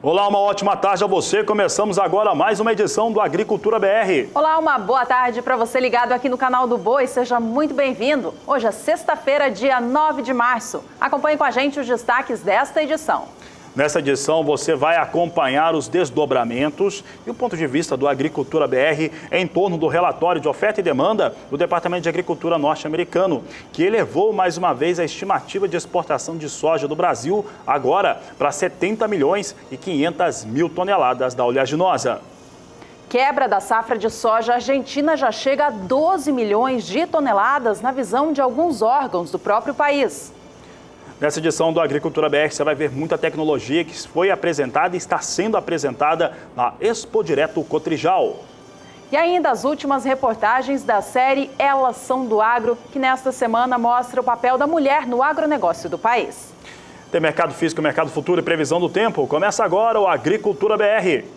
Olá, uma ótima tarde a você. Começamos agora mais uma edição do Agricultura BR. Olá, uma boa tarde para você ligado aqui no canal do Boi. Seja muito bem-vindo. Hoje é sexta-feira, dia 9 de março. Acompanhe com a gente os destaques desta edição. Nessa edição você vai acompanhar os desdobramentos e o ponto de vista do Agricultura BR em torno do relatório de oferta e demanda do Departamento de Agricultura norte-americano, que elevou mais uma vez a estimativa de exportação de soja do Brasil agora para 70 milhões e 500 mil toneladas da oleaginosa. Quebra da safra de soja argentina já chega a 12 milhões de toneladas na visão de alguns órgãos do próprio país. Nessa edição do Agricultura BR, você vai ver muita tecnologia que foi apresentada e está sendo apresentada na Expo Direto Cotrijal. E ainda as últimas reportagens da série Elas São do Agro, que nesta semana mostra o papel da mulher no agronegócio do país. Tem mercado físico, mercado futuro e previsão do tempo. Começa agora o Agricultura BR.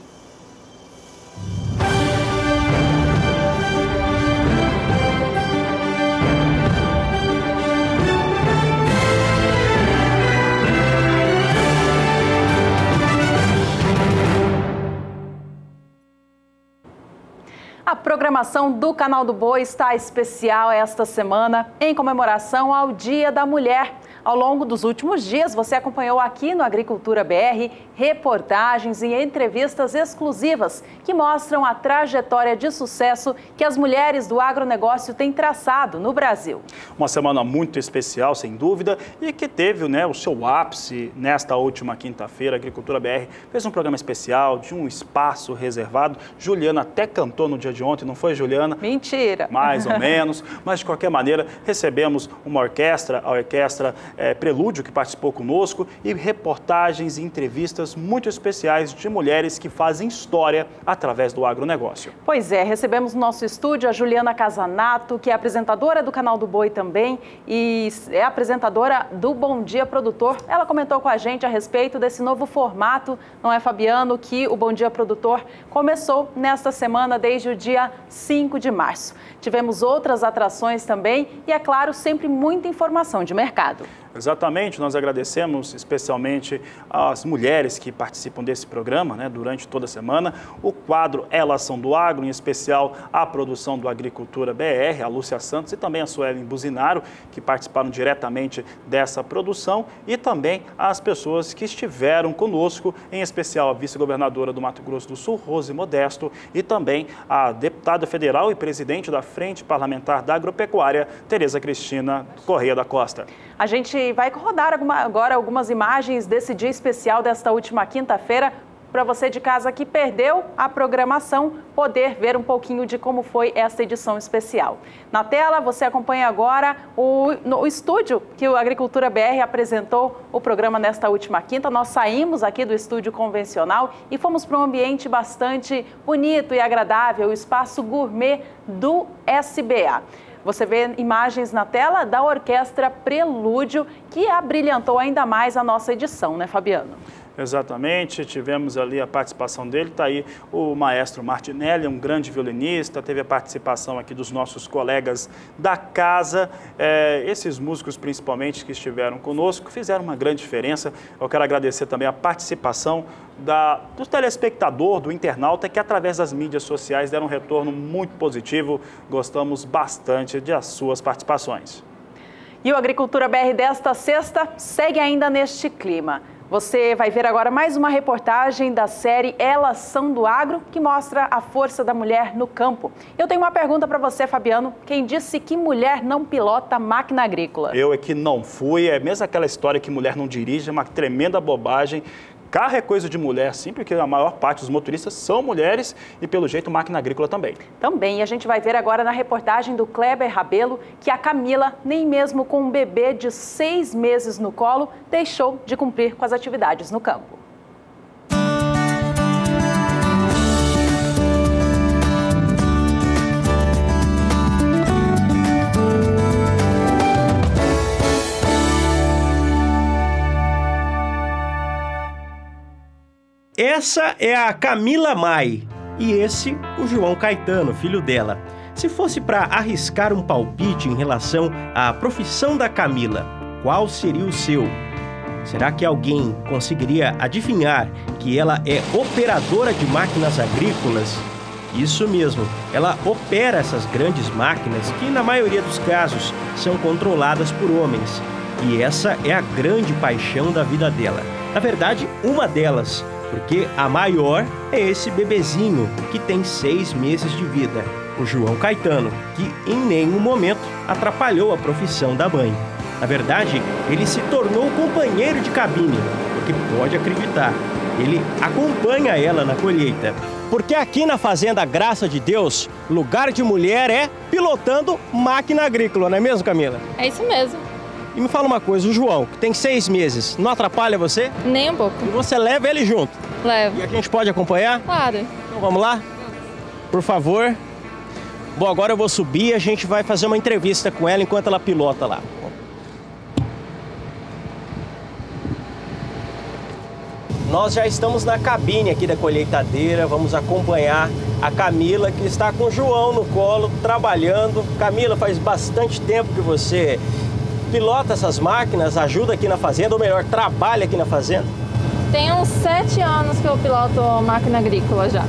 A programação do Canal do Boi está especial esta semana em comemoração ao Dia da Mulher. Ao longo dos últimos dias, você acompanhou aqui no Agricultura BR reportagens e entrevistas exclusivas que mostram a trajetória de sucesso que as mulheres do agronegócio têm traçado no Brasil. Uma semana muito especial, sem dúvida, e que teve o seu ápice nesta última quinta-feira. A Agricultura BR fez um programa especial de um espaço reservado. Juliana até cantou no dia de ontem, não foi, Juliana? Mentira! Mais ou menos, mas de qualquer maneira recebemos uma orquestra, a Orquestra Prelúdio, que participou conosco, e reportagens e entrevistas muito especiais de mulheres que fazem história através do agronegócio. Pois é, recebemos no nosso estúdio a Juliana Casanato, que é apresentadora do Canal do Boi também e é apresentadora do Bom Dia Produtor. Ela comentou com a gente a respeito desse novo formato, não é, Fabiano, que o Bom Dia Produtor começou nesta semana desde o dia 5 de março. Tivemos outras atrações também e, é claro, sempre muita informação de mercado. Exatamente, nós agradecemos especialmente as mulheres que participam desse programa, durante toda a semana. O quadro Elas São do Agro, em especial a produção do Agricultura BR, a Lúcia Santos e também a Suelen Buzinaro, que participaram diretamente dessa produção, e também as pessoas que estiveram conosco, em especial a vice-governadora do Mato Grosso do Sul, Rose Modesto, e também a deputada federal e presidente da Frente Parlamentar da Agropecuária, Tereza Cristina Correia da Costa. A gente vai rodar agora algumas imagens desse dia especial desta última quinta-feira, para você de casa que perdeu a programação poder ver um pouquinho de como foi essa edição especial. Na tela você acompanha agora o estúdio que o Agricultura BR apresentou o programa nesta última quinta. Nós saímos aqui do estúdio convencional e fomos para um ambiente bastante bonito e agradável, o espaço gourmet do SBA. Você vê imagens na tela da Orquestra Prelúdio, que abrilhantou ainda mais a nossa edição, né, Fabiano? Exatamente, tivemos ali a participação dele, está aí o maestro Martinelli, um grande violinista, teve a participação aqui dos nossos colegas da casa, esses músicos principalmente que estiveram conosco, fizeram uma grande diferença. Eu quero agradecer também a participação do telespectador, do internauta, que através das mídias sociais deram um retorno muito positivo, gostamos bastante das suas participações. E o Agricultura BR desta sexta segue ainda neste clima. Você vai ver agora mais uma reportagem da série Elas São do Agro, que mostra a força da mulher no campo. Eu tenho uma pergunta para você, Fabiano. Quem disse que mulher não pilota máquina agrícola? Eu é que não fui. É mesmo aquela história que mulher não dirige, é uma tremenda bobagem. Carro é coisa de mulher, sim, porque a maior parte dos motoristas são mulheres e, pelo jeito, máquina agrícola também. Também. E a gente vai ver agora na reportagem do Kleber Rabelo que a Camila, nem mesmo com um bebê de 6 meses no colo, deixou de cumprir com as atividades no campo. Essa é a Camila Mai e esse o João Caetano, filho dela. Se fosse para arriscar um palpite em relação à profissão da Camila, qual seria o seu? Será que alguém conseguiria adivinhar que ela é operadora de máquinas agrícolas? Isso mesmo, ela opera essas grandes máquinas que, na maioria dos casos, são controladas por homens. E essa é a grande paixão da vida dela. Na verdade, uma delas, porque a maior é esse bebezinho que tem 6 meses de vida, o João Caetano, que em nenhum momento atrapalhou a profissão da mãe. Na verdade, ele se tornou companheiro de cabine, porque pode acreditar, ele acompanha ela na colheita. Porque aqui na Fazenda Graça de Deus, lugar de mulher é pilotando máquina agrícola, não é mesmo, Camila? É isso mesmo. E me fala uma coisa, o João, que tem 6 meses, não atrapalha você? Nem um pouco. E você leva ele junto? Levo. E a gente pode acompanhar? Claro. Então vamos lá? Por favor. Bom, agora eu vou subir e a gente vai fazer uma entrevista com ela enquanto ela pilota lá. Nós já estamos na cabine aqui da colheitadeira, vamos acompanhar a Camila, que está com o João no colo, trabalhando. Camila, faz bastante tempo que você pilota essas máquinas, ajuda aqui na fazenda, ou melhor, trabalha aqui na fazenda? Tem uns 7 anos que eu piloto máquina agrícola já.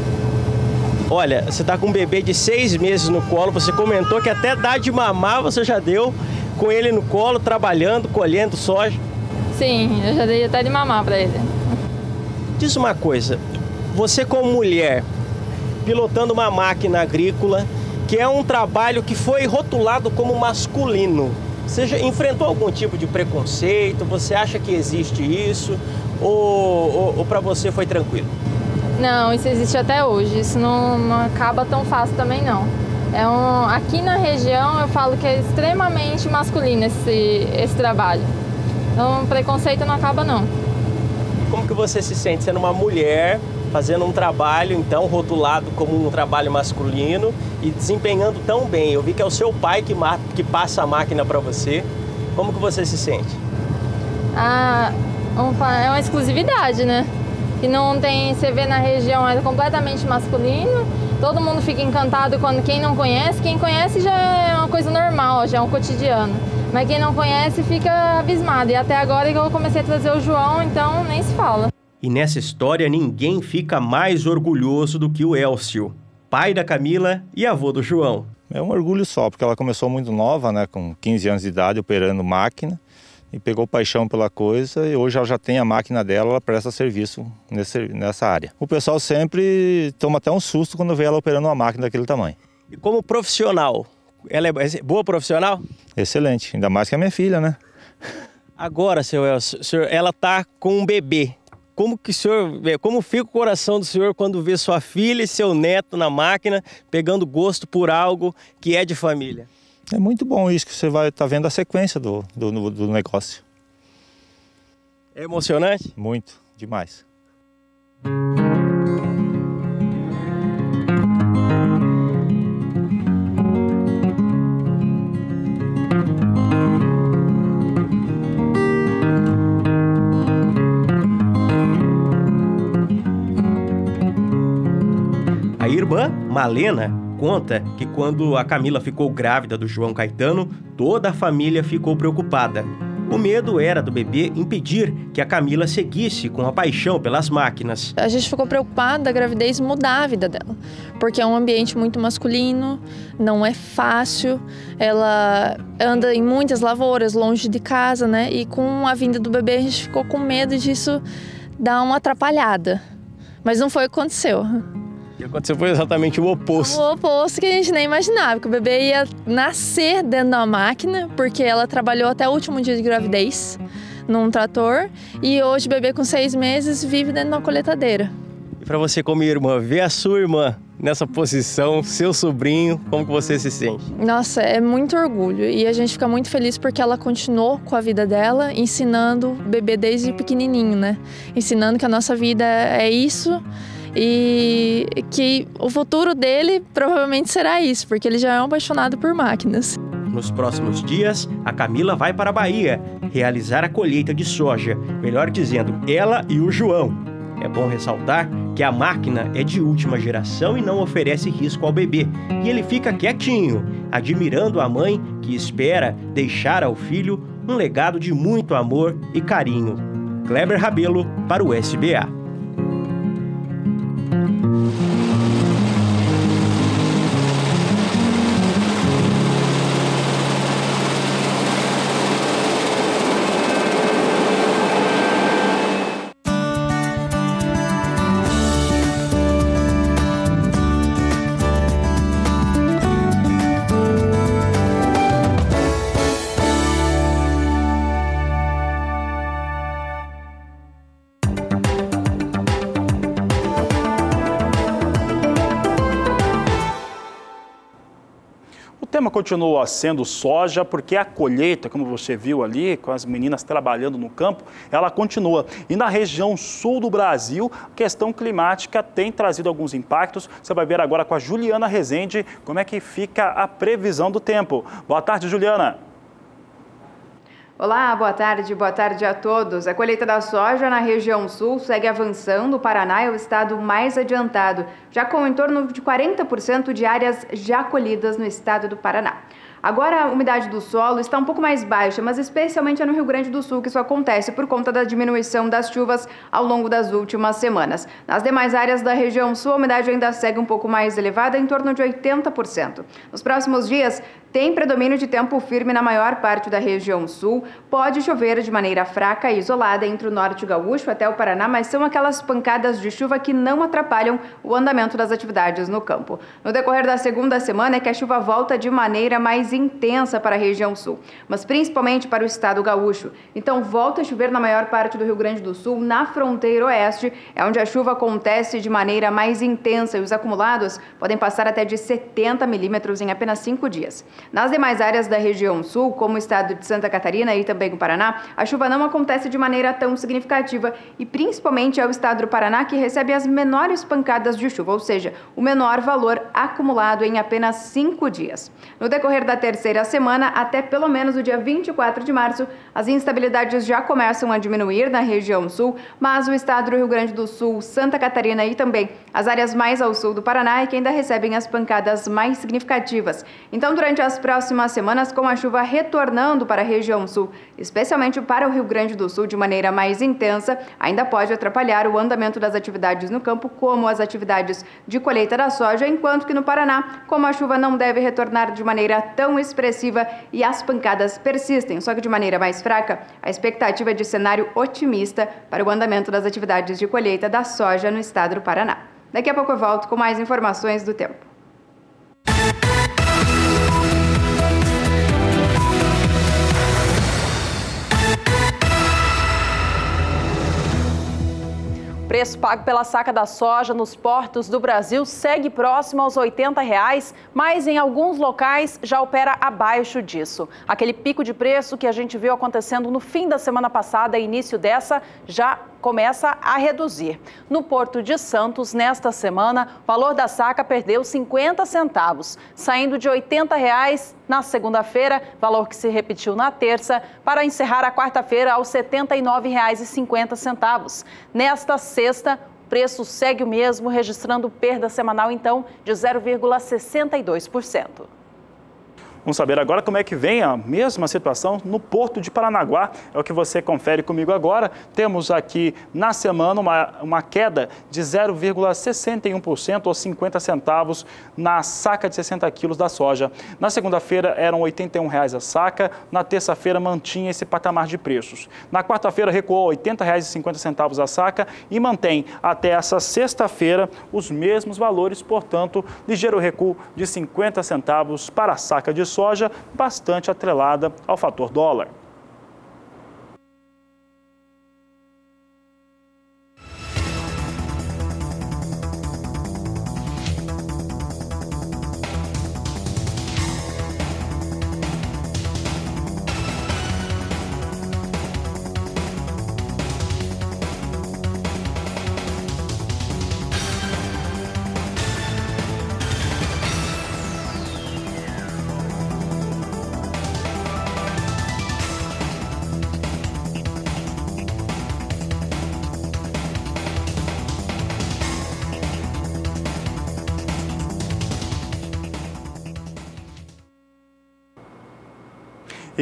Olha, você está com um bebê de 6 meses no colo, você comentou que até dá de mamar você já deu com ele no colo, trabalhando, colhendo soja. Sim, eu já dei até de mamar para ele. Diz uma coisa, você como mulher, pilotando uma máquina agrícola, que é um trabalho que foi rotulado como masculino, você já enfrentou algum tipo de preconceito? Você acha que existe isso? Ou para você foi tranquilo? Não, isso existe até hoje, isso não acaba tão fácil também não. Aqui na região eu falo que é extremamente masculino esse trabalho, então preconceito não acaba não. Como que você se sente sendo uma mulher, fazendo um trabalho, então, rotulado como um trabalho masculino e desempenhando tão bem? Eu vi que é o seu pai que passa a máquina para você. Como que você se sente? É uma exclusividade, né? Que não tem, você vê na região, é completamente masculino. Todo mundo fica encantado quando quem não conhece. Quem conhece já é uma coisa normal, já é um cotidiano. Mas quem não conhece fica abismado. E até agora que eu comecei a trazer o João, então nem se fala. E nessa história ninguém fica mais orgulhoso do que o Elcio, pai da Camila e avô do João. É um orgulho só, porque ela começou muito nova, né, com 15 anos de idade, operando máquina, e pegou paixão pela coisa, e hoje ela já tem a máquina dela, ela presta serviço nessa área. O pessoal sempre toma até um susto quando vê ela operando uma máquina daquele tamanho. E como profissional, ela é boa profissional? Excelente, ainda mais que a minha filha, né? Agora, seu Elcio, ela está com um bebê. Como fica o coração do senhor quando vê sua filha e seu neto na máquina pegando gosto por algo que é de família? É muito bom isso, que você vai estar vendo a sequência do negócio. É emocionante? Muito, demais. A irmã, Malena, conta que quando a Camila ficou grávida do João Caetano, toda a família ficou preocupada. O medo era do bebê impedir que a Camila seguisse com a paixão pelas máquinas. A gente ficou preocupado da gravidez mudar a vida dela, porque é um ambiente muito masculino, não é fácil, ela anda em muitas lavouras, longe de casa, né? E com a vinda do bebê a gente ficou com medo disso dar uma atrapalhada. Mas não foi o que aconteceu. O que aconteceu foi exatamente o oposto. O oposto que a gente nem imaginava, que o bebê ia nascer dentro da máquina, porque ela trabalhou até o último dia de gravidez num trator, e hoje o bebê com 6 meses vive dentro de uma colheitadeira. E para você como irmã, ver a sua irmã nessa posição, seu sobrinho, como que você se sente? Nossa, é muito orgulho, e a gente fica muito feliz porque ela continuou com a vida dela, ensinando o bebê desde pequenininho, né? Ensinando que a nossa vida é isso, e que o futuro dele provavelmente será isso, porque ele já é um apaixonado por máquinas. Nos próximos dias, a Camila vai para a Bahia realizar a colheita de soja, melhor dizendo, ela e o João. É bom ressaltar que a máquina é de última geração e não oferece risco ao bebê, e ele fica quietinho, admirando a mãe que espera deixar ao filho um legado de muito amor e carinho. Kleber Rabelo para o SBA. O tema continua sendo soja, porque a colheita, como você viu ali, com as meninas trabalhando no campo, ela continua. E na região sul do Brasil, a questão climática tem trazido alguns impactos. Você vai ver agora com a Juliana Rezende como é que fica a previsão do tempo. Boa tarde, Juliana. Olá, boa tarde a todos. A colheita da soja na região sul segue avançando. O Paraná é o estado mais adiantado, já com em torno de 40% de áreas já colhidas no estado do Paraná. Agora, a umidade do solo está um pouco mais baixa, mas especialmente é no Rio Grande do Sul que isso acontece por conta da diminuição das chuvas ao longo das últimas semanas. Nas demais áreas da região sul, a umidade ainda segue um pouco mais elevada, em torno de 80%. Nos próximos dias, tem predomínio de tempo firme na maior parte da região sul. Pode chover de maneira fraca e isolada entre o norte gaúcho até o Paraná, mas são aquelas pancadas de chuva que não atrapalham o andamento das atividades no campo. No decorrer da segunda semana é que a chuva volta de maneira mais intensa para a região sul, mas principalmente para o estado gaúcho. Então volta a chover na maior parte do Rio Grande do Sul, na fronteira oeste, é onde a chuva acontece de maneira mais intensa e os acumulados podem passar até de 70 milímetros em apenas 5 dias. Nas demais áreas da região sul, como o estado de Santa Catarina e também o Paraná, a chuva não acontece de maneira tão significativa e principalmente é o estado do Paraná que recebe as menores pancadas de chuva, ou seja, o menor valor acumulado em apenas 5 dias. No decorrer da terceira semana, até pelo menos o dia 24 de março, as instabilidades já começam a diminuir na região sul, mas o estado do Rio Grande do Sul, Santa Catarina e também as áreas mais ao sul do Paraná é que ainda recebem as pancadas mais significativas. Então, durante as próximas semanas, com a chuva retornando para a região sul, especialmente para o Rio Grande do Sul de maneira mais intensa, ainda pode atrapalhar o andamento das atividades no campo, como as atividades de colheita da soja, enquanto que no Paraná, como a chuva não deve retornar de maneira tão expressiva e as pancadas persistem, só que de maneira mais fraca, a expectativa é de cenário otimista para o andamento das atividades de colheita da soja no estado do Paraná. Daqui a pouco eu volto com mais informações do tempo. O preço pago pela saca da soja nos portos do Brasil segue próximo aos R$ 80, mas em alguns locais já opera abaixo disso. Aquele pico de preço que a gente viu acontecendo no fim da semana passada e início dessa já começa a reduzir. No Porto de Santos, nesta semana, o valor da saca perdeu 50 centavos, saindo de R$ 80 na segunda-feira, valor que se repetiu na terça, para encerrar a quarta-feira aos R$ 79,50. Nesta sexta, o preço segue o mesmo, registrando perda semanal, então, de 0,62%. Vamos saber agora como é que vem a mesma situação no Porto de Paranaguá. É o que você confere comigo agora. Temos aqui na semana uma queda de 0,61% ou 50 centavos na saca de 60 quilos da soja. Na segunda-feira eram R$ 81 a saca, na terça-feira mantinha esse patamar de preços. Na quarta-feira recuou R$ 80,50 a saca e mantém até essa sexta-feira os mesmos valores, portanto, ligeiro recuo de 50 centavos para a saca de soja, bastante atrelada ao fator dólar.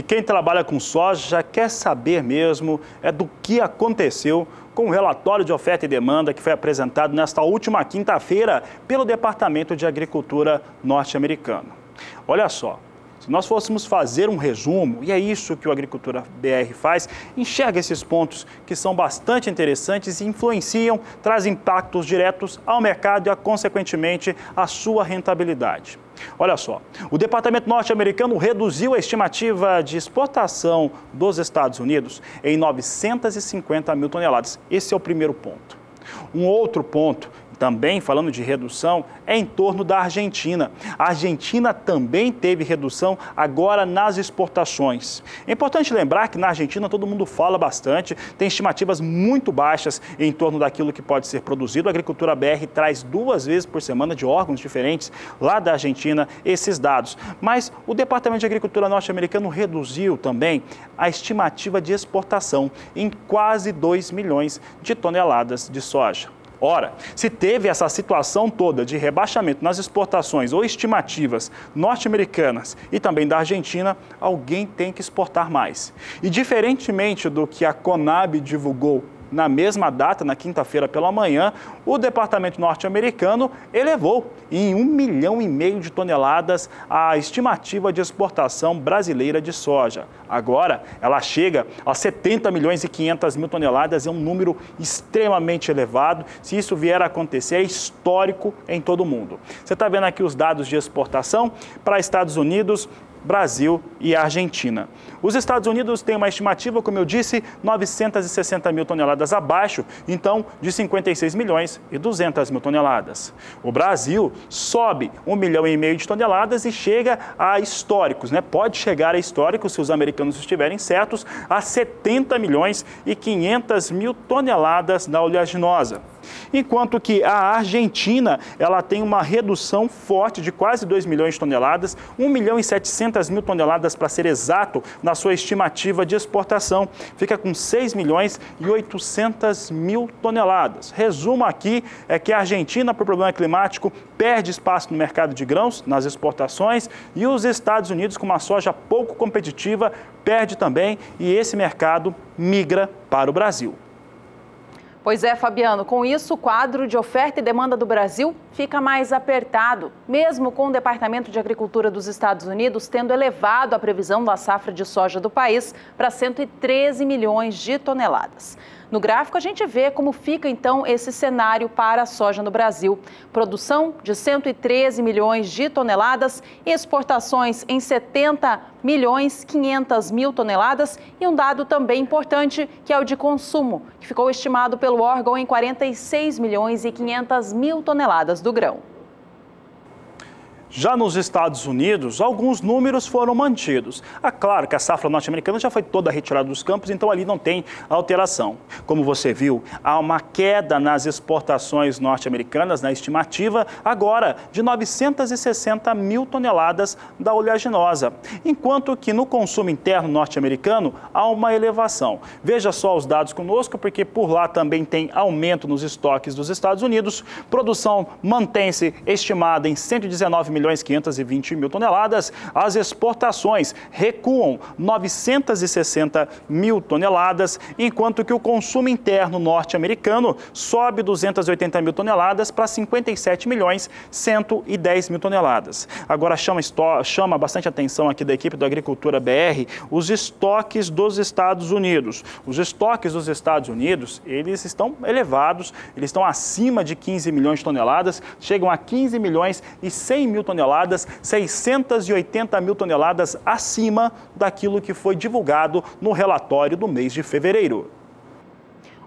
E quem trabalha com soja quer saber mesmo do que aconteceu com o relatório de oferta e demanda que foi apresentado nesta última quinta-feira pelo Departamento de Agricultura norte-americano. Olha só. Se nós fôssemos fazer um resumo, e é isso que o Agricultura BR faz, enxerga esses pontos que são bastante interessantes e influenciam, trazem impactos diretos ao mercado e, consequentemente, à sua rentabilidade. Olha só, o Departamento norte-americano reduziu a estimativa de exportação dos Estados Unidos em 950 mil toneladas. Esse é o primeiro ponto. Um outro ponto, também falando de redução, é em torno da Argentina. A Argentina também teve redução agora nas exportações. É importante lembrar que na Argentina todo mundo fala bastante, tem estimativas muito baixas em torno daquilo que pode ser produzido. A Agricultura BR traz 2 vezes por semana de órgãos diferentes lá da Argentina esses dados. Mas o Departamento de Agricultura norte-americano reduziu também a estimativa de exportação em quase 2 milhões de toneladas de soja. Ora, se teve essa situação toda de rebaixamento nas exportações ou estimativas norte-americanas e também da Argentina, alguém tem que exportar mais. E diferentemente do que a Conab divulgou na mesma data, na quinta-feira pela manhã, o Departamento norte-americano elevou em 1,5 milhão de toneladas a estimativa de exportação brasileira de soja. Agora, ela chega a 70 milhões e 500 mil toneladas, é um número extremamente elevado. Se isso vier a acontecer, é histórico em todo o mundo. Você está vendo aqui os dados de exportação para Estados Unidos, Brasil e Argentina. Os Estados Unidos têm uma estimativa, como eu disse, 960 mil toneladas abaixo, então, de 56 milhões e 200 mil toneladas. O Brasil sobe 1,5 milhão de toneladas e chega a históricos, Pode chegar a históricos, se os americanos estiverem certos, a 70 milhões e 500 mil toneladas na oleaginosa. Enquanto que a Argentina, ela tem uma redução forte de quase 2 milhões de toneladas, 1 milhão e 700 mil toneladas para ser exato na sua estimativa de exportação. Fica com 6 milhões e 800 mil toneladas. Resumo aqui é que a Argentina, por problema climático, perde espaço no mercado de grãos, nas exportações, e os Estados Unidos, com uma soja pouco competitiva, perde também, e esse mercado migra para o Brasil. Pois é, Fabiano, com isso o quadro de oferta e demanda do Brasil fica mais apertado, mesmo com o Departamento de Agricultura dos Estados Unidos tendo elevado a previsão da safra de soja do país para 113 milhões de toneladas. No gráfico, a gente vê como fica, então, esse cenário para a soja no Brasil. Produção de 113 milhões de toneladas e exportações em 70 milhões 500 mil toneladas. E um dado também importante, que é o de consumo, que ficou estimado pelo órgão em 46 milhões e 500 mil toneladas do grão. Já nos Estados Unidos, alguns números foram mantidos. Claro que a safra norte-americana já foi toda retirada dos campos, então ali não tem alteração. Como você viu, há uma queda nas exportações norte-americanas, na estimativa, agora de 960 mil toneladas da oleaginosa, enquanto que no consumo interno norte-americano há uma elevação. Veja só os dados conosco, porque por lá também tem aumento nos estoques dos Estados Unidos. Produção mantém-se estimada em 119 milhões 520 mil toneladas, as exportações recuam 960 mil toneladas, enquanto que o consumo interno norte-americano sobe 280 mil toneladas para 57 milhões 110 mil toneladas. Agora chama bastante atenção aqui da equipe da Agricultura BR os estoques dos Estados Unidos. Os estoques dos Estados Unidos, eles estão elevados, eles estão acima de 15 milhões de toneladas, chegam a 15 milhões e 100 mil toneladas, 680 mil toneladas acima daquilo que foi divulgado no relatório do mês de fevereiro.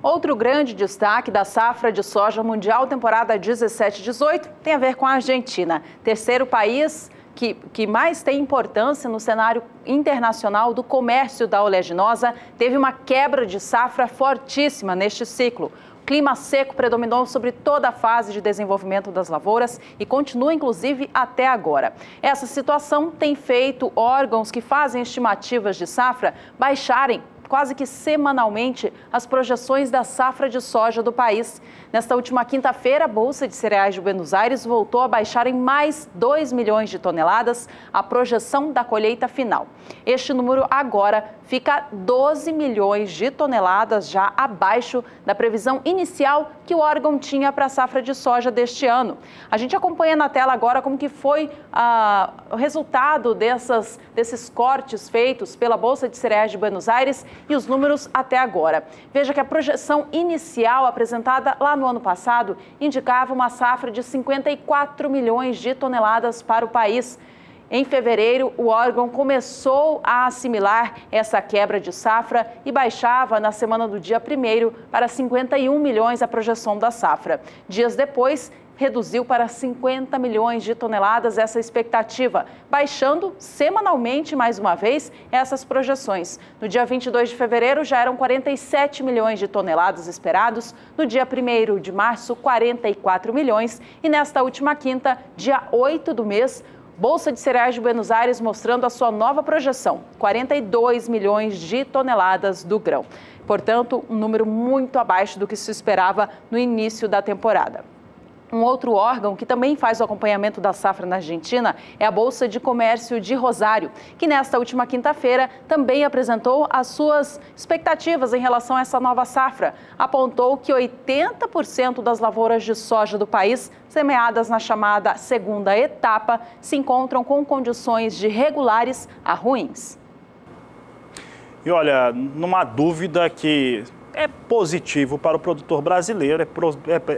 Outro grande destaque da safra de soja mundial temporada 17-18 tem a ver com a Argentina, terceiro país que mais tem importância no cenário internacional do comércio da oleaginosa, teve uma quebra de safra fortíssima neste ciclo. Clima seco predominou sobre toda a fase de desenvolvimento das lavouras e continua, inclusive, até agora. Essa situação tem feito órgãos que fazem estimativas de safra baixarem quase que semanalmente as projeções da safra de soja do país. Nesta última quinta-feira, a Bolsa de Cereais de Buenos Aires voltou a baixar em mais 2 milhões de toneladas a projeção da colheita final. Este número agora fica 12 milhões de toneladas já abaixo da previsão inicial que o órgão tinha para a safra de soja deste ano. A gente acompanha na tela agora como que foi o resultado desses cortes feitos pela Bolsa de Cereais de Buenos Aires e os números até agora. Veja que a projeção inicial apresentada lá no ano passado indicava uma safra de 54 milhões de toneladas para o país. Em fevereiro, o órgão começou a assimilar essa quebra de safra e baixava na semana do dia 1º para 51 milhões a projeção da safra. Dias depois, reduziu para 50 milhões de toneladas essa expectativa, baixando semanalmente mais uma vez essas projeções. No dia 22 de fevereiro já eram 47 milhões de toneladas esperados, no dia 1º de março 44 milhões e nesta última quinta, dia 8 do mês, Bolsa de Cereais de Buenos Aires mostrando a sua nova projeção, 42 milhões de toneladas do grão. Portanto, um número muito abaixo do que se esperava no início da temporada. Um outro órgão que também faz o acompanhamento da safra na Argentina é a Bolsa de Comércio de Rosário, que nesta última quinta-feira também apresentou as suas expectativas em relação a essa nova safra. Apontou que 80% das lavouras de soja do país, semeadas na chamada segunda etapa, se encontram com condições de regulares a ruins. E olha, não há dúvida que é positivo para o produtor brasileiro,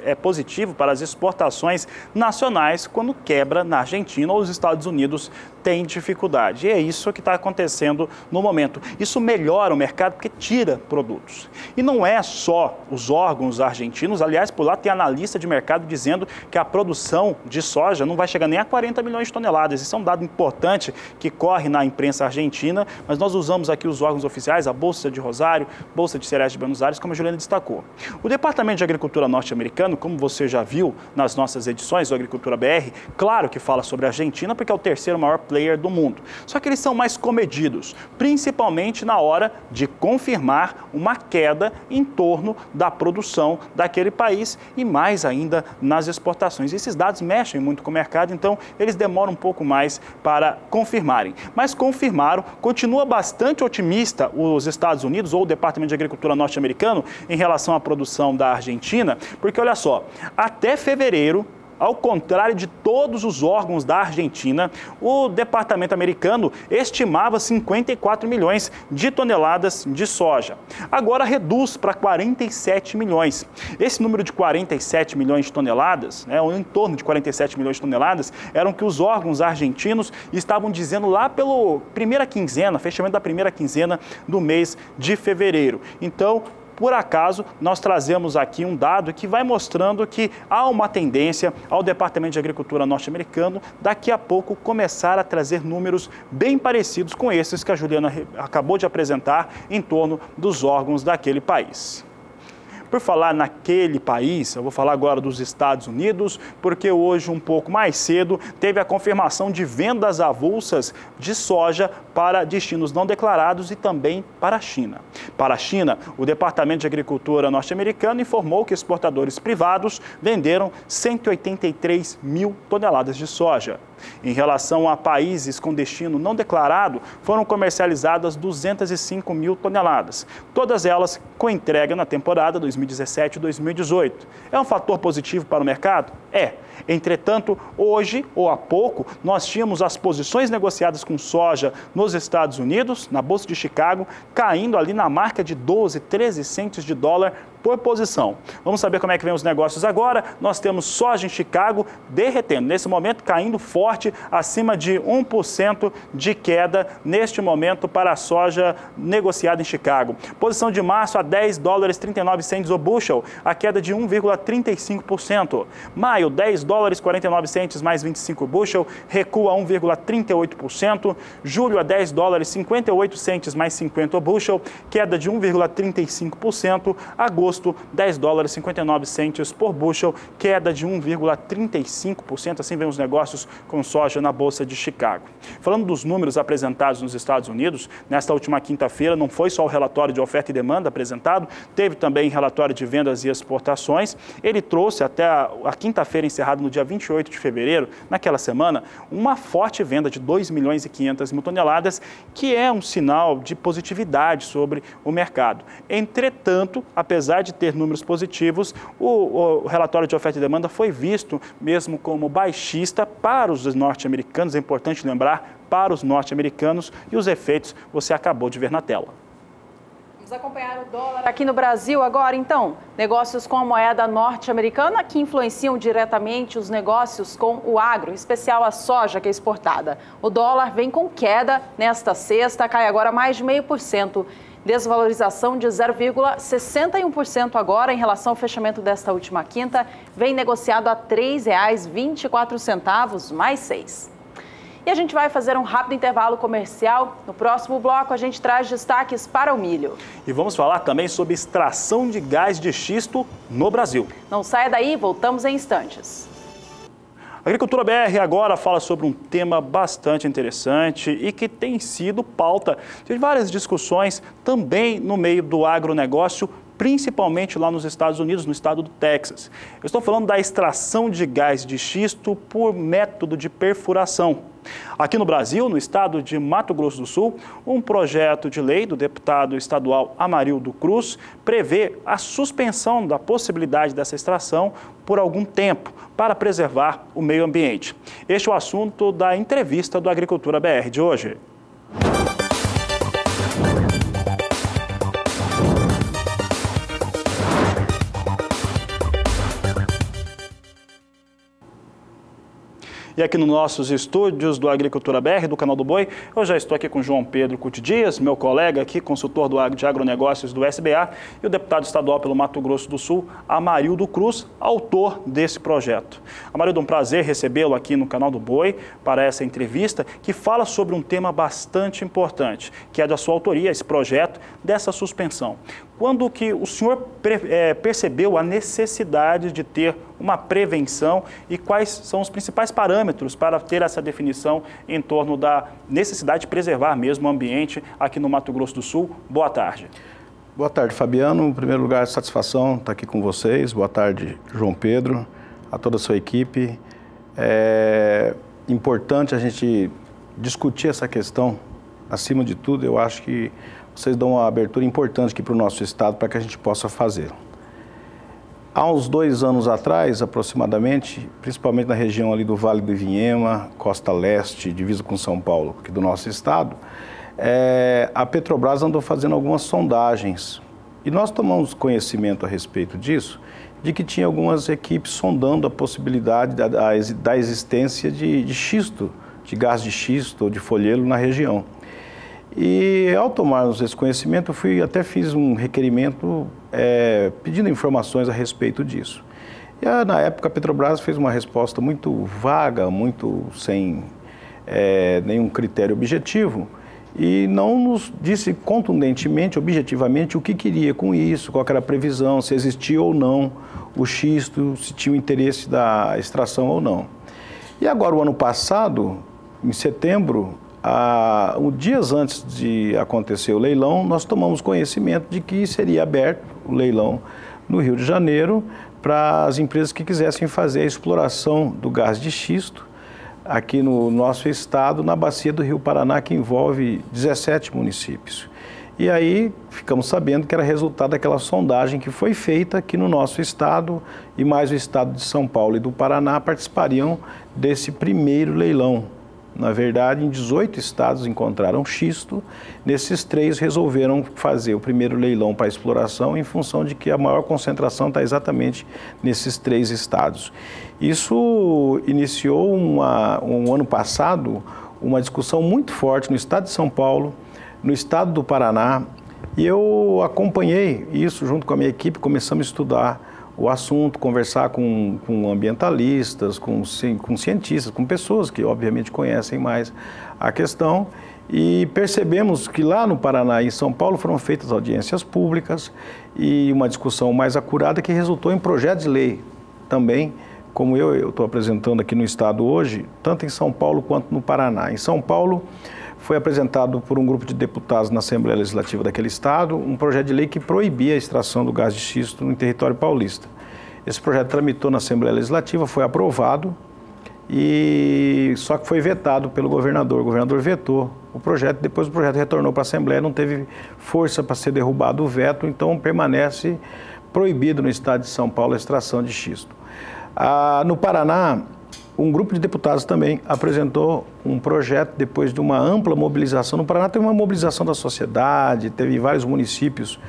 é positivo para as exportações nacionais quando quebra na Argentina ou os Estados Unidos tem dificuldade. E é isso que está acontecendo no momento. Isso melhora o mercado porque tira produtos. E não é só os órgãos argentinos, aliás, por lá tem analista de mercado dizendo que a produção de soja não vai chegar nem a 40 milhões de toneladas. Isso é um dado importante que corre na imprensa argentina, mas nós usamos aqui os órgãos oficiais, a Bolsa de Rosário, Bolsa de Cereais de Buenos Aires, como a Juliana destacou. O Departamento de Agricultura norte-americano, como você já viu nas nossas edições do Agricultura BR, claro que fala sobre a Argentina porque é o terceiro maior player do mundo. Só que eles são mais comedidos, principalmente na hora de confirmar uma queda em torno da produção daquele país e mais ainda nas exportações. Esses dados mexem muito com o mercado, então eles demoram um pouco mais para confirmarem. Mas confirmaram, continua bastante otimista os Estados Unidos ou o Departamento de Agricultura norte-americano em relação à produção da Argentina, porque olha só, até fevereiro, ao contrário de todos os órgãos da Argentina, o departamento americano estimava 54 milhões de toneladas de soja. Agora reduz para 47 milhões. Esse número de 47 milhões de toneladas, ou em torno de 47 milhões de toneladas, eram que os órgãos argentinos estavam dizendo lá pela primeira quinzena, fechamento da primeira quinzena do mês de fevereiro. Então, por acaso, nós trazemos aqui um dado que vai mostrando que há uma tendência ao Departamento de Agricultura norte-americano daqui a pouco começar a trazer números bem parecidos com esses que a Juliana acabou de apresentar em torno dos órgãos daquele país. Por falar naquele país, eu vou falar agora dos Estados Unidos, porque hoje, um pouco mais cedo, teve a confirmação de vendas avulsas de soja para destinos não declarados e também para a China. Para a China, o Departamento de Agricultura norte-americano informou que exportadores privados venderam 183 mil toneladas de soja. Em relação a países com destino não declarado, foram comercializadas 205 mil toneladas, todas elas com entrega na temporada 2017 e 2018. É um fator positivo para o mercado? É. Entretanto, hoje, ou há pouco, nós tínhamos as posições negociadas com soja nos Estados Unidos, na Bolsa de Chicago, caindo ali na marca de 12, 13 centes de dólar por posição. Vamos saber como é que vem os negócios agora. Nós temos soja em Chicago derretendo, nesse momento caindo forte, acima de 1% de queda neste momento para a soja negociada em Chicago. Posição de março a 10 dólares 39 centes o bushel, a queda de 1,35%. Maio, 10 dólares 49 centes mais 25 bushel, recua 1,38%. Julho a 10 dólares 58 centes mais 50 bushel, queda de 1,35%. Agosto agosto, $10,59 por bushel, queda de 1,35%. Assim vem os negócios com soja na Bolsa de Chicago. Falando dos números apresentados nos Estados Unidos, nesta última quinta-feira não foi só o relatório de oferta e demanda apresentado, teve também relatório de vendas e exportações. Ele trouxe até a quinta-feira, encerrada no dia 28 de fevereiro, naquela semana, uma forte venda de 2.500.000 toneladas, que é um sinal de positividade sobre o mercado. Entretanto, apesar de ter números positivos, o relatório de oferta e demanda foi visto mesmo como baixista para os norte-americanos, é importante lembrar, para os norte-americanos, e os efeitos você acabou de ver na tela. Vamos acompanhar o dólar aqui no Brasil agora, então. Negócios com a moeda norte-americana que influenciam diretamente os negócios com o agro, em especial a soja que é exportada. O dólar vem com queda nesta sexta, cai agora mais de 0,5%. Desvalorização de 0,61% agora em relação ao fechamento desta última quinta. Vem negociado a R$ 3,24, mais 6. E a gente vai fazer um rápido intervalo comercial. No próximo bloco, a gente traz destaques para o milho. E vamos falar também sobre extração de gás de xisto no Brasil. Não saia daí, voltamos em instantes. A Agricultura BR agora fala sobre um tema bastante interessante e que tem sido pauta de várias discussões também no meio do agronegócio, principalmente lá nos Estados Unidos, no estado do Texas. Eu estou falando da extração de gás de xisto por método de perfuração. Aqui no Brasil, no estado de Mato Grosso do Sul, um projeto de lei do deputado estadual Amarildo Cruz prevê a suspensão da possibilidade dessa extração por algum tempo para preservar o meio ambiente. Este é o assunto da entrevista do Agricultura BR de hoje. E aqui nos nossos estúdios do Agricultura BR, do Canal do Boi, eu já estou aqui com João Pedro Cuti Dias, meu colega aqui, consultor de agronegócios do SBA, e o deputado estadual pelo Mato Grosso do Sul, Amarildo Cruz, autor desse projeto. Amarildo, um prazer recebê-lo aqui no Canal do Boi para essa entrevista, que fala sobre um tema bastante importante, que é da sua autoria, esse projeto dessa suspensão. Quando que o senhor percebeu a necessidade de ter uma prevenção e quais são os principais parâmetros para ter essa definição em torno da necessidade de preservar mesmo o ambiente aqui no Mato Grosso do Sul? Boa tarde. Boa tarde, Fabiano. Em primeiro lugar, satisfação estar aqui com vocês. Boa tarde, João Pedro, a toda a sua equipe. É importante a gente discutir essa questão. Acima de tudo, eu acho que vocês dão uma abertura importante aqui para o nosso estado para que a gente possa fazer. Há uns 2 anos atrás, aproximadamente, principalmente na região ali do Vale do Ivinhema, Costa Leste, divisa com São Paulo, aqui do nosso estado, a Petrobras andou fazendo algumas sondagens. E nós tomamos conhecimento a respeito disso, de que tinha algumas equipes sondando a possibilidade da existência de xisto, de gás de xisto ou de folhelo na região. E ao tomarmos esse conhecimento, eu até fiz um requerimento pedindo informações a respeito disso. E na época a Petrobras fez uma resposta muito vaga, muito sem nenhum critério objetivo, e não nos disse contundentemente, objetivamente, o que queria com isso, qual era a previsão, se existia ou não o xisto, se tinha o interesse da extração ou não. E agora, o ano passado, em setembro, dias antes de acontecer o leilão, nós tomamos conhecimento de que seria aberto o leilão no Rio de Janeiro para as empresas que quisessem fazer a exploração do gás de xisto aqui no nosso estado, na bacia do Rio Paraná, que envolve 17 municípios. E aí ficamos sabendo que era resultado daquela sondagem que foi feita aqui no nosso estado, e mais o estado de São Paulo e do Paraná participariam desse primeiro leilão. Na verdade, em 18 estados encontraram xisto, nesses 3 resolveram fazer o primeiro leilão para exploração em função de que a maior concentração está exatamente nesses 3 estados. Isso iniciou um ano passado uma discussão muito forte no estado de São Paulo, no estado do Paraná, e eu acompanhei isso junto com a minha equipe, começamos a estudar o assunto, conversar com ambientalistas, com cientistas, com pessoas que obviamente conhecem mais a questão, E percebemos que lá no Paraná e em São Paulo foram feitas audiências públicas e uma discussão mais acurada que resultou em projeto de lei também, como eu estou apresentando aqui no Estado hoje, tanto em São Paulo quanto no Paraná. Em São Paulo, foi apresentado por um grupo de deputados na Assembleia Legislativa daquele Estado um projeto de lei que proibia a extração do gás de xisto no território paulista. Esse projeto tramitou na Assembleia Legislativa, foi aprovado, só que foi vetado pelo governador. O governador vetou o projeto, depois o projeto retornou para a Assembleia, não teve força para ser derrubado o veto, então permanece proibido no Estado de São Paulo a extração de xisto. No Paraná, um grupo de deputados também apresentou um projeto depois de uma ampla mobilização. No Paraná teve uma mobilização da sociedade, teve vários municípios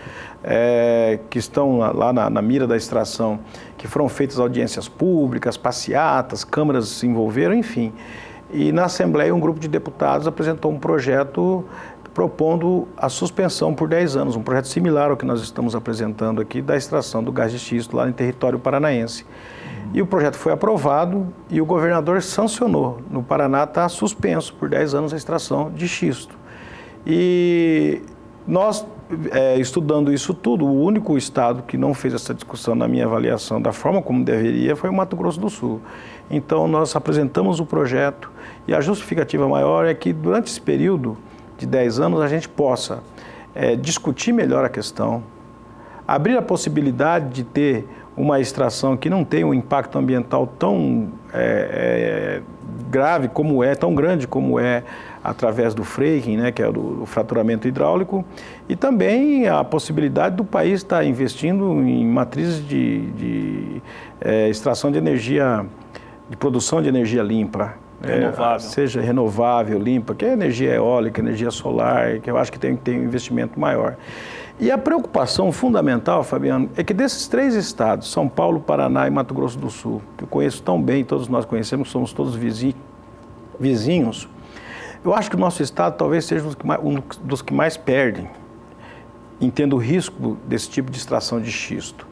que estão lá na mira da extração, que foram feitas audiências públicas, passeatas, câmaras se envolveram, enfim. E na Assembleia um grupo de deputados apresentou um projeto propondo a suspensão por 10 anos, um projeto similar ao que nós estamos apresentando aqui, da extração do gás de xisto lá em território paranaense. E o projeto foi aprovado e o governador sancionou. No Paraná está suspenso por 10 anos a extração de xisto. E nós, estudando isso tudo, o único estado que não fez essa discussão, na minha avaliação, da forma como deveria, foi o Mato Grosso do Sul. Então nós apresentamos o projeto e a justificativa maior é que durante esse período de 10 anos a gente possa discutir melhor a questão, abrir a possibilidade de ter uma extração que não tem um impacto ambiental tão grave como tão grande como através do fracking, né, que é o fraturamento hidráulico, e também a possibilidade do país estar investindo em matrizes de extração de energia, de produção de energia limpa. Renovável. Seja renovável, limpa, que é energia eólica, energia solar, que eu acho que tem que ter um investimento maior. E a preocupação fundamental, Fabiano, é que desses 3 estados, São Paulo, Paraná e Mato Grosso do Sul, que eu conheço tão bem, todos nós conhecemos, somos todos vizinhos, eu acho que o nosso estado talvez seja um dos que mais perdem, entendo o risco desse tipo de extração de xisto.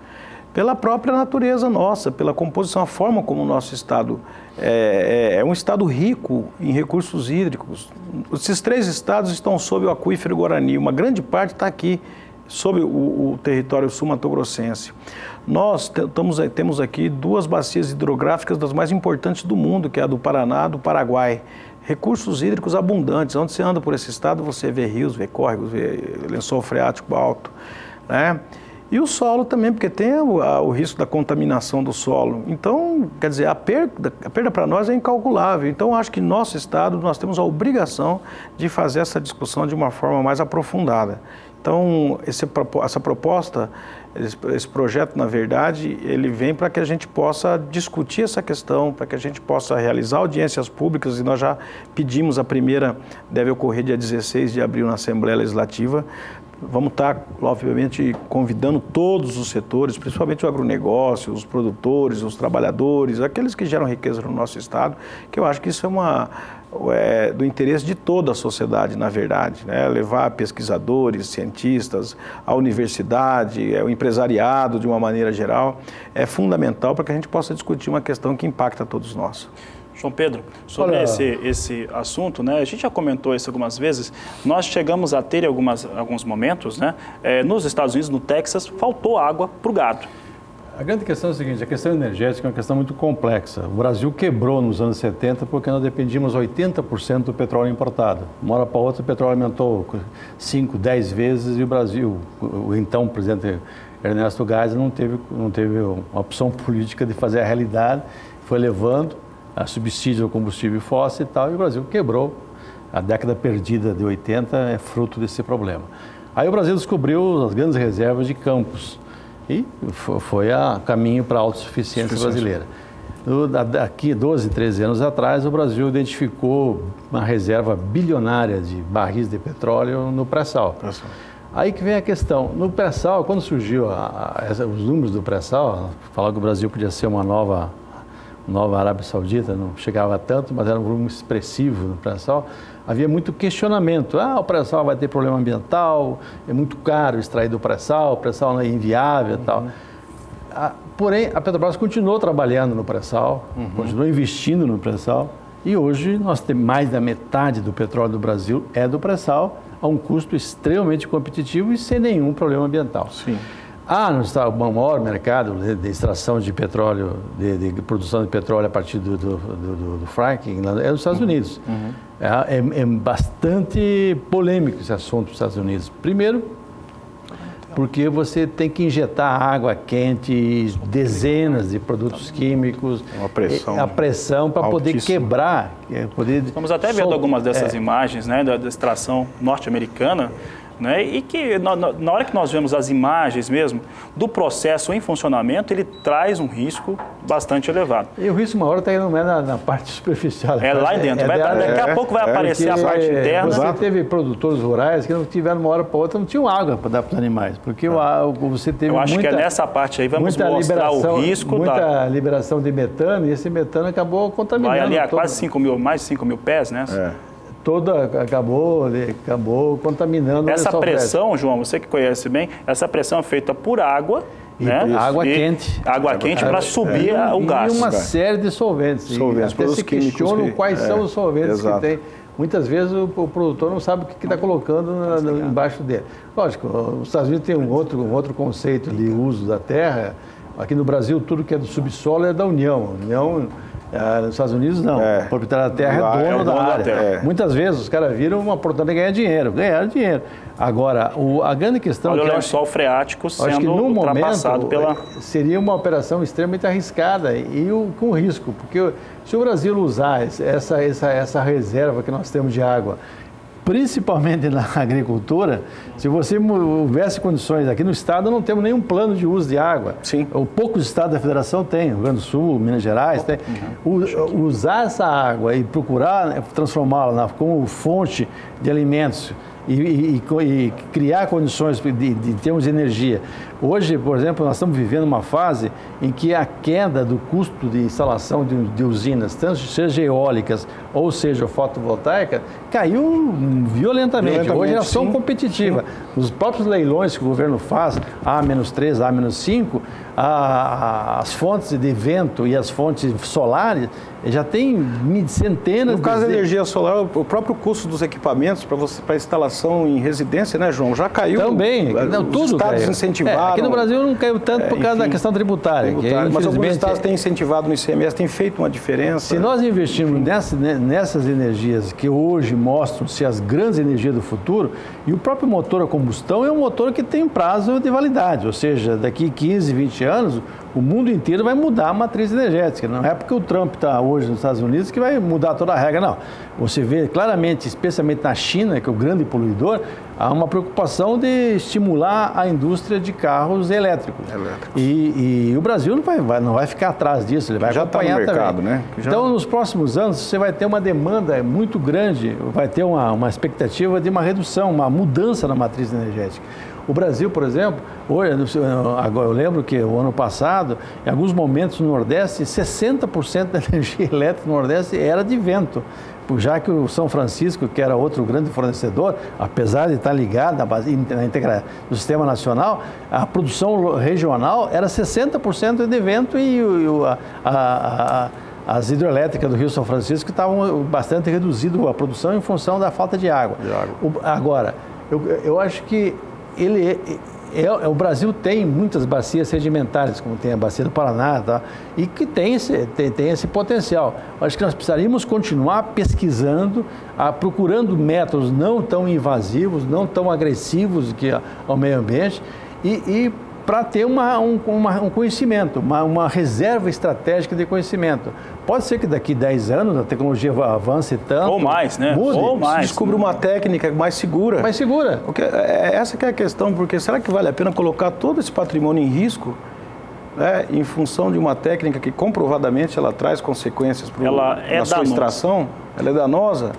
Pela própria natureza nossa, pela composição, a forma como o nosso estado é um estado rico em recursos hídricos. Esses 3 estados estão sob o aquífero Guarani, uma grande parte está aqui, sob o território sul-mato-grossense. Nós temos aqui 2 bacias hidrográficas das mais importantes do mundo, que é a do Paraná e do Paraguai. Recursos hídricos abundantes. Onde você anda por esse estado, você vê rios, vê córregos, vê lençol freático alto, né? E o solo também, porque tem o risco da contaminação do solo. Então, quer dizer, a perda para nós é incalculável. Então, acho que no nosso estado nós temos a obrigação de fazer essa discussão de uma forma mais aprofundada. Então, essa proposta, esse projeto, na verdade, ele vem para que a gente possa discutir essa questão, para que a gente possa realizar audiências públicas, e nós já pedimos, a primeira deve ocorrer dia 16 de abril na Assembleia Legislativa. Vamos estar, obviamente, convidando todos os setores, principalmente o agronegócio, os produtores, os trabalhadores, aqueles que geram riqueza no nosso estado, que eu acho que isso é do interesse de toda a sociedade, na verdade, né? Levar pesquisadores, cientistas, a universidade, o empresariado, de uma maneira geral, é fundamental para que a gente possa discutir uma questão que impacta a todos nós. João Pedro, sobre esse assunto, né, a gente já comentou isso algumas vezes, nós chegamos a ter alguns momentos, né, nos Estados Unidos, no Texas, faltou água para o gado. A grande questão é a seguinte, a questão energética é uma questão muito complexa. O Brasil quebrou nos anos 70 porque nós dependíamos 80% do petróleo importado. Uma hora para outra o petróleo aumentou 5, 10 vezes e o Brasil, o então presidente Ernesto Geisel, não teve uma opção política de fazer a realidade, foi levando a subsídio ao combustível fóssil e tal, e o Brasil quebrou. A década perdida de 80 é fruto desse problema. Aí o Brasil descobriu as grandes reservas de campos e foi a caminho para a autossuficiência brasileira. Aqui, 12, 13 anos atrás, o Brasil identificou uma reserva bilionária de barris de petróleo no pré-sal. Aí que vem a questão, no pré-sal, quando surgiu os números do pré-sal, falar que o Brasil podia ser uma nova Arábia Saudita, não chegava a tanto, mas era um volume expressivo no pré-sal, havia muito questionamento. O pré-sal vai ter problema ambiental, é muito caro extrair do pré-sal, o pré-sal não é inviável e tal. Porém, a Petrobras continuou trabalhando no pré-sal, continuou investindo no pré-sal E hoje nós temos mais da metade do petróleo do Brasil é do pré-sal, a um custo extremamente competitivo e sem nenhum problema ambiental. Sim. O maior mercado de extração de petróleo, de produção de petróleo a partir do fracking é nos Estados Unidos. É bastante polêmico esse assunto nos Estados Unidos. Primeiro, porque você tem que injetar água quente, dezenas de produtos químicos, a pressão para poder quebrar. Estamos até vendo algumas dessas imagens, né, da extração norte-americana, né, e que na hora que nós vemos as imagens mesmo do processo em funcionamento, ele traz um risco bastante elevado. E o risco maior não é na parte superficial. É lá dentro. Daqui a pouco vai aparecer a parte interna. Você teve produtores rurais que não tiveram uma hora para outra, não tinham água para dar para os animais. Porque você teve Eu acho que é nessa parte aí vamos mostrar o risco. Muita liberação de metano, e esse metano acabou contaminando. Vai ali a quase mais de 5 mil pés, né? Acabou contaminando. Essa pressão, João, você que conhece bem, essa pressão é feita por água, água quente. Água quente para subir o gás. E uma série de solventes. Até se questionam quais são os solventes que tem. Muitas vezes o produtor não sabe o que está colocando embaixo dele. Lógico, os Estados Unidos tem um outro conceito de uso da terra. Aqui no Brasil, tudo que é do subsolo é da União. Nos Estados Unidos, não. O proprietário da terra é dono da área. Muitas vezes os caras viram uma oportunidade de ganhar dinheiro. Ganharam dinheiro. Agora, a grande questão... Olha o lençol freático sendo ultrapassado pela... Seria uma operação extremamente arriscada e com risco. Porque se o Brasil usar essa reserva que nós temos de água, principalmente na agricultura, se você houvesse condições, aqui no estado não temos nenhum plano de uso de água. Sim. Poucos estados da federação têm, Rio Grande do Sul, Minas Gerais, tem. Usar essa água e procurar transformá-la como fonte de alimentos e criar condições de termos de energia. Hoje, por exemplo, nós estamos vivendo uma fase em que a queda do custo de instalação de usinas, tanto seja eólicas ou seja fotovoltaica, caiu violentamente. Hoje elas são competitivas. Os próprios leilões que o governo faz, A-3, A-5, as fontes de vento e as fontes solares já tem centenas de... No caso da energia solar, o próprio custo dos equipamentos para instalação em residência, né, João, já caiu. Também. Os estados incentivaram. Aqui no Brasil não caiu tanto por causa da questão tributária. Mas alguns estados têm incentivado no ICMS, têm feito uma diferença. Se nós investirmos nessas energias que hoje mostram-se as grandes energias do futuro, e o próprio motor a combustão é um motor que tem um prazo de validade, ou seja, daqui 15, 20 anos, o mundo inteiro vai mudar a matriz energética. Não é porque o Trump está hoje nos Estados Unidos que vai mudar toda a regra, não. Você vê claramente, especialmente na China, que é o grande poluidor, há uma preocupação de estimular a indústria de carros elétricos. E o Brasil não vai ficar atrás disso, ele vai acompanhar também. Mercado, né? Então, nos próximos anos, você vai ter uma demanda muito grande, vai ter uma expectativa de uma redução, uma mudança na matriz energética. O Brasil, por exemplo, agora eu lembro que o ano passado, em alguns momentos no Nordeste, 60% da energia elétrica no Nordeste era de vento. Já que o São Francisco, que era outro grande fornecedor, apesar de estar ligado no sistema nacional, a produção regional era 60% de vento e as hidrelétricas do Rio São Francisco estavam bastante reduzidas a produção em função da falta de água. Agora, eu acho que o Brasil tem muitas bacias sedimentares, como tem a bacia do Paraná, tá? E que tem esse potencial. Acho que nós precisaríamos continuar pesquisando, procurando métodos não tão invasivos, não tão agressivos ao meio ambiente e para ter um conhecimento, uma reserva estratégica de conhecimento. Pode ser que daqui 10 anos a tecnologia avance tanto... Ou mais, né? Mude. Ou mais. Descubra uma técnica mais segura. Mais segura. Porque essa que é a questão, porque será que vale a pena colocar todo esse patrimônio em risco, né, em função de uma técnica que comprovadamente ela traz consequências na sua extração? Ela é danosa.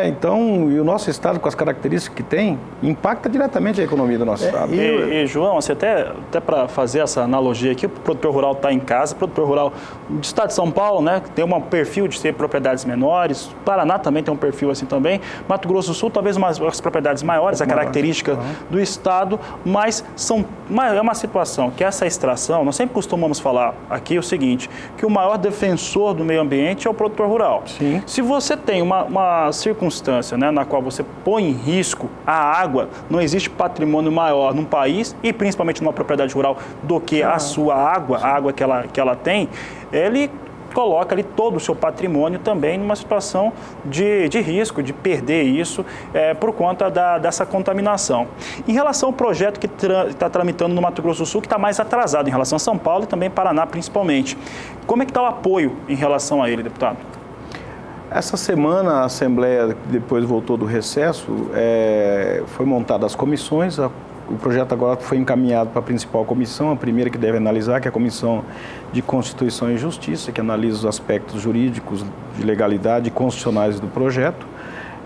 Então, e o nosso estado, com as características que tem, impacta diretamente a economia do nosso estado. E João, você até para fazer essa analogia aqui, o produtor rural está em casa, o produtor rural do estado de São Paulo, né, tem um perfil de ter propriedades menores, Paraná também tem um perfil assim também, Mato Grosso do Sul talvez umas propriedades maiores, a característica do estado, mas são é uma situação que essa extração, nós sempre costumamos falar aqui o seguinte, que o maior defensor do meio ambiente é o produtor rural. Sim. Se você tem uma circunstância, né, na qual você põe em risco a água, não existe patrimônio maior num país e principalmente numa propriedade rural do que a sua água, a água que ela tem, ele coloca ali todo o seu patrimônio também numa situação de risco, de perder isso por conta dessa contaminação. Em relação ao projeto que está tramitando no Mato Grosso do Sul, que está mais atrasado em relação a São Paulo e também Paraná principalmente, como é que está o apoio em relação a ele, deputado? Essa semana a Assembleia, depois voltou do recesso, foi montada as comissões. O projeto agora foi encaminhado para a principal comissão, a primeira que deve analisar, que é a Comissão de Constituição e Justiça, que analisa os aspectos jurídicos, de legalidade e constitucionais do projeto.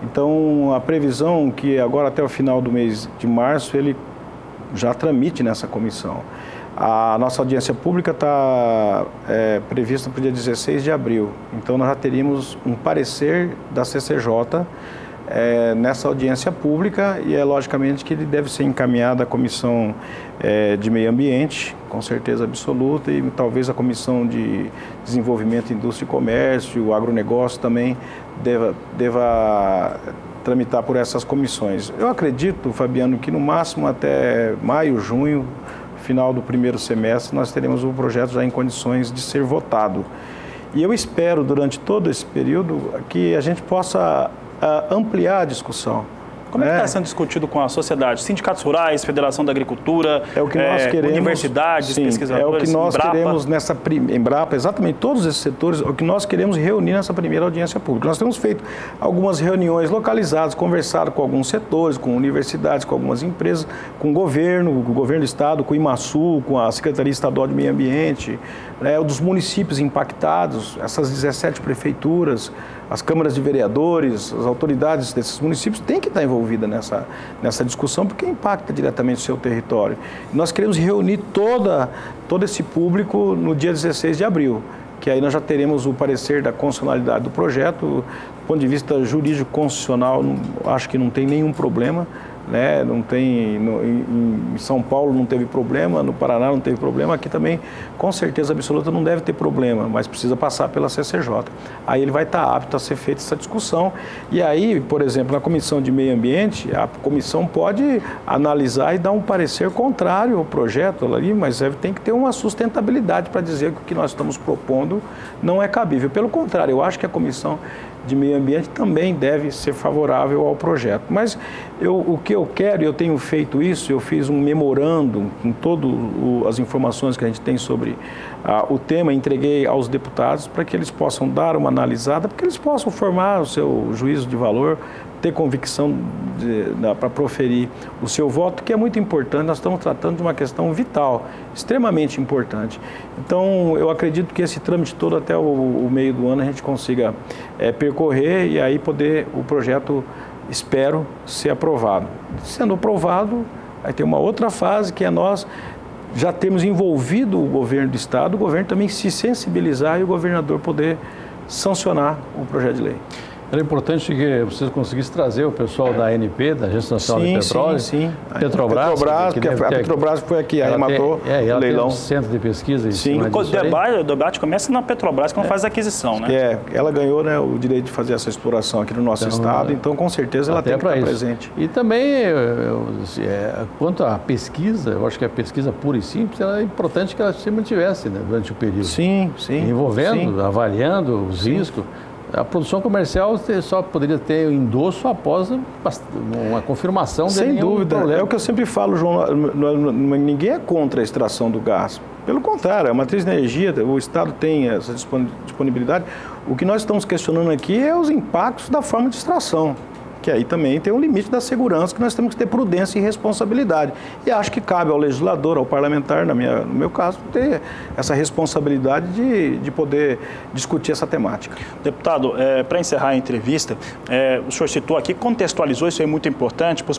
Então, a previsão é que agora até o final do mês de março ele já tramite nessa comissão. A nossa audiência pública está prevista para o dia 16 de abril. Então, nós já teríamos um parecer da CCJ nessa audiência pública e logicamente que ele deve ser encaminhado à Comissão de Meio Ambiente, com certeza absoluta, e talvez a Comissão de Desenvolvimento, Indústria e Comércio, o agronegócio também deva tramitar por essas comissões. Eu acredito, Fabiano, que no máximo até maio, junho, final do primeiro semestre, nós teremos o projeto já em condições de ser votado. E eu espero, durante todo esse período, que a gente possa ampliar a discussão. Como é que está sendo discutido com a sociedade? Sindicatos rurais, Federação da Agricultura, é o que nós queremos, universidades, sim, pesquisadores, é o que nós Embrapa. Queremos nessa Embrapa, exatamente, todos esses setores, é o que nós queremos reunir nessa primeira audiência pública. Nós temos feito algumas reuniões localizadas, conversado com alguns setores, com universidades, com algumas empresas, com o governo do Estado, com o IMASU, com a Secretaria Estadual de Meio Ambiente, dos municípios impactados, essas 17 prefeituras, as câmaras de vereadores, as autoridades desses municípios têm que estar envolvidas nessa discussão, porque impacta diretamente o seu território. Nós queremos reunir todo esse público no dia 16 de abril, que aí nós já teremos o parecer da constitucionalidade do projeto. Do ponto de vista jurídico constitucional, acho que não tem nenhum problema. Não tem, em São Paulo não teve problema, no Paraná não teve problema, aqui também com certeza absoluta não deve ter problema, mas precisa passar pela CCJ. Aí ele vai estar apto a ser feita essa discussão e aí, por exemplo, na Comissão de Meio Ambiente, a comissão pode analisar e dar um parecer contrário ao projeto ali, mas tem que ter uma sustentabilidade para dizer que o que nós estamos propondo não é cabível. Pelo contrário, eu acho que a Comissão de Meio Ambiente também deve ser favorável ao projeto. Mas o que eu quero, e eu tenho feito isso, eu fiz um memorando com todas as informações que a gente tem sobre o tema, entreguei aos deputados para que eles possam dar uma analisada, para que eles possam formar o seu juízo de valor, ter convicção para proferir o seu voto, que é muito importante. Nós estamos tratando de uma questão vital, extremamente importante. Então, eu acredito que esse trâmite todo até o meio do ano a gente consiga percorrer e aí poder o projeto, espero, ser aprovado. Sendo aprovado, aí tem uma outra fase que é nós já temos envolvido o governo do Estado, o governo também se sensibilizar e o governador poder sancionar o projeto de lei. Era importante que vocês conseguissem trazer o pessoal da ANP, da Agência Nacional de Petróleo. Sim. Petrobras, porque a Petrobras foi aqui, aí matou o leilão. Tem um centro de pesquisa. Sim. O debate começa na Petrobras, que não faz aquisição, né? Ela ganhou, né, o direito de fazer essa exploração aqui no nosso estado, então com certeza ela tem que estar presente. E também, quanto à pesquisa, eu acho que a pesquisa pura e simples, é importante que ela se mantivesse, né, durante o período. Sim. Envolvendo, avaliando os riscos. A produção comercial só poderia ter endosso após uma confirmação de nenhum problema. Sem dúvida. É o que eu sempre falo, João, ninguém é contra a extração do gás. Pelo contrário, a matriz de energia, o Estado tem essa disponibilidade. O que nós estamos questionando aqui é os impactos da forma de extração, que aí também tem um limite da segurança, que nós temos que ter prudência e responsabilidade. E acho que cabe ao legislador, ao parlamentar, no meu caso, ter essa responsabilidade de poder discutir essa temática. Deputado, para encerrar a entrevista, o senhor citou aqui, contextualizou, isso é muito importante, para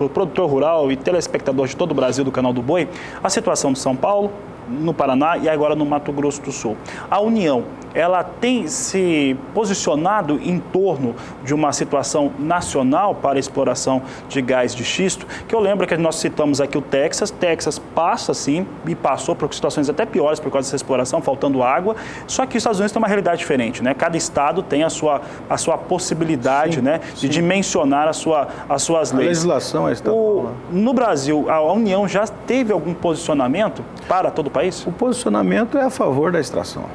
o produtor rural e telespectador de todo o Brasil do Canal do Boi, a situação de São Paulo, no Paraná e agora no Mato Grosso do Sul. A União ela tem se posicionado em torno de uma situação nacional para a exploração de gás de xisto, que eu lembro que nós citamos aqui o Texas. Texas passa, sim, e passou por situações até piores por causa dessa exploração, faltando água, só que os Estados Unidos tem uma realidade diferente, né? Cada estado tem a sua possibilidade, né, de dimensionar as suas leis. A legislação é estadual. No Brasil, a União já teve algum posicionamento para todo o país? O posicionamento é a favor da extração,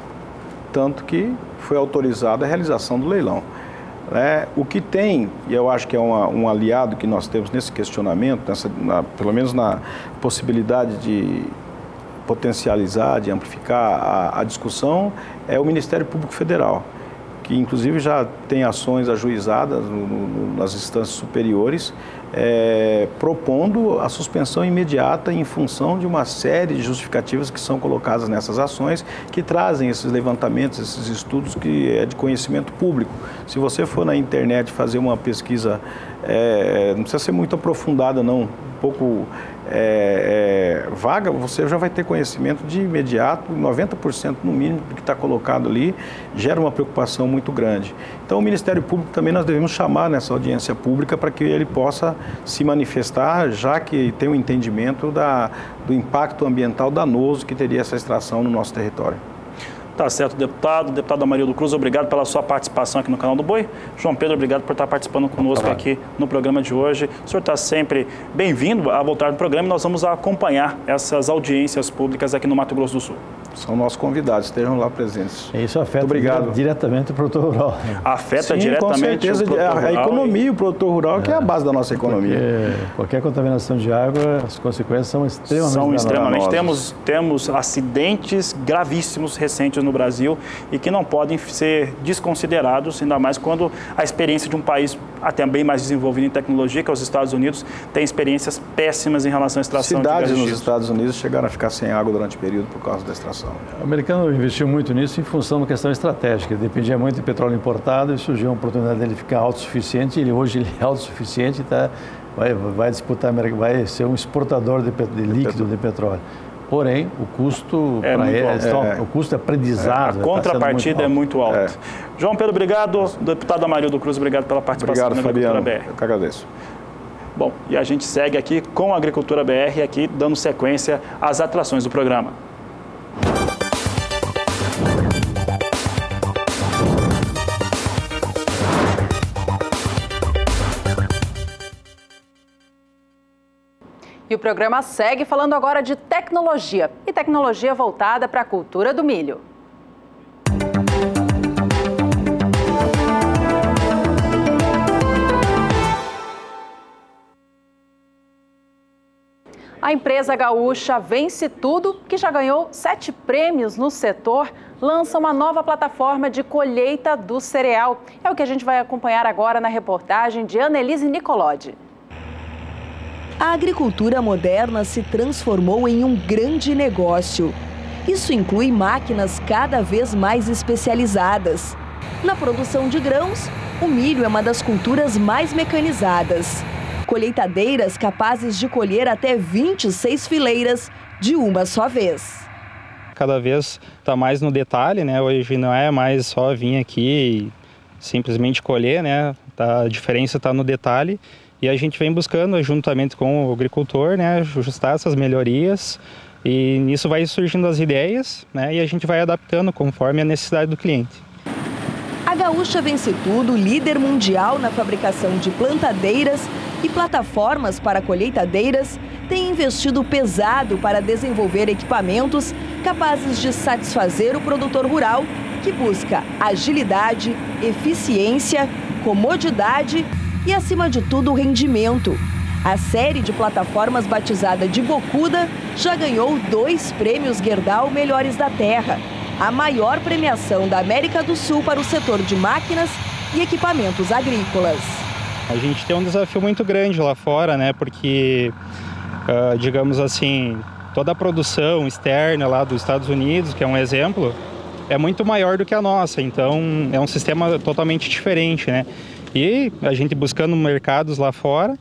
tanto que foi autorizada a realização do leilão. O que tem, e eu acho que é um aliado que nós temos nesse questionamento, pelo menos na possibilidade de potencializar, de amplificar a discussão, é o Ministério Público Federal, que inclusive já tem ações ajuizadas nas instâncias superiores, propondo a suspensão imediata em função de uma série de justificativas que são colocadas nessas ações, que trazem esses levantamentos, esses estudos que é de conhecimento público. Se você for na internet fazer uma pesquisa, não precisa ser muito aprofundada não, um pouco vaga, você já vai ter conhecimento de imediato, 90% no mínimo do que está colocado ali, gera uma preocupação muito grande. Então o Ministério Público também nós devemos chamar nessa audiência pública para que ele possa se manifestar, já que tem um entendimento do impacto ambiental danoso que teria essa extração no nosso território. Tá certo, deputado Amarildo Cruz, obrigado pela sua participação aqui no Canal do Boi. João Pedro, obrigado por estar participando conosco aqui no programa de hoje. O senhor está sempre bem-vindo a voltar no programa e nós vamos acompanhar essas audiências públicas aqui no Mato Grosso do Sul. São nossos convidados, estejam lá presentes. Isso afeta diretamente o produtor rural. Afeta Sim, diretamente com certeza, o produtor rural. A economia e o produtor rural que é a base da nossa economia. Qualquer contaminação de água, as consequências são extremamente danosas. Temos acidentes gravíssimos recentes no Brasil e que não podem ser desconsiderados, ainda mais quando a experiência de um país até bem mais desenvolvido em tecnologia, que é os Estados Unidos, tem experiências péssimas em relação à extração de gás de xisto. Cidades nos Estados Unidos chegaram a ficar sem água durante o período por causa da extração. O americano investiu muito nisso em função de uma questão estratégica. Ele dependia muito de petróleo importado e surgiu a oportunidade dele ficar autossuficiente. Hoje ele é autossuficiente e vai disputar, vai ser um exportador de líquido de petróleo. Porém, o custo o custo aprendizado. A contrapartida é muito alta. João Pedro, obrigado. Deputado Amarildo Cruz, obrigado pela participação. Obrigado, Fabiano. Eu que agradeço. Bom, e a gente segue aqui com a Agricultura BR, aqui dando sequência às atrações do programa. E o programa segue falando agora de tecnologia, e tecnologia voltada para a cultura do milho. A empresa gaúcha Vence Tudo, que já ganhou 7 prêmios no setor, lança uma nova plataforma de colheita do cereal. É o que a gente vai acompanhar agora na reportagem de Annelise Nicolodi. A agricultura moderna se transformou em um grande negócio. Isso inclui máquinas cada vez mais especializadas. Na produção de grãos, o milho é uma das culturas mais mecanizadas. Colheitadeiras capazes de colher até 26 fileiras de uma só vez. Cada vez está mais no detalhe, né? Hoje não é mais só vir aqui e simplesmente colher, né? A diferença está no detalhe. E a gente vem buscando, juntamente com o agricultor, né, ajustar essas melhorias e nisso vai surgindo as ideias, né, e a gente vai adaptando conforme a necessidade do cliente. A gaúcha Vence Tudo, líder mundial na fabricação de plantadeiras e plataformas para colheitadeiras, tem investido pesado para desenvolver equipamentos capazes de satisfazer o produtor rural que busca agilidade, eficiência, comodidade e, acima de tudo, o rendimento. A série de plataformas batizada de Bocuda já ganhou 2 prêmios Gerdau Melhores da Terra, a maior premiação da América do Sul para o setor de máquinas e equipamentos agrícolas. A gente tem um desafio muito grande lá fora, né? Porque, digamos assim, toda a produção externa lá dos Estados Unidos, que é um exemplo, é muito maior do que a nossa. Então, é um sistema totalmente diferente, né? E a gente buscando mercados lá fora,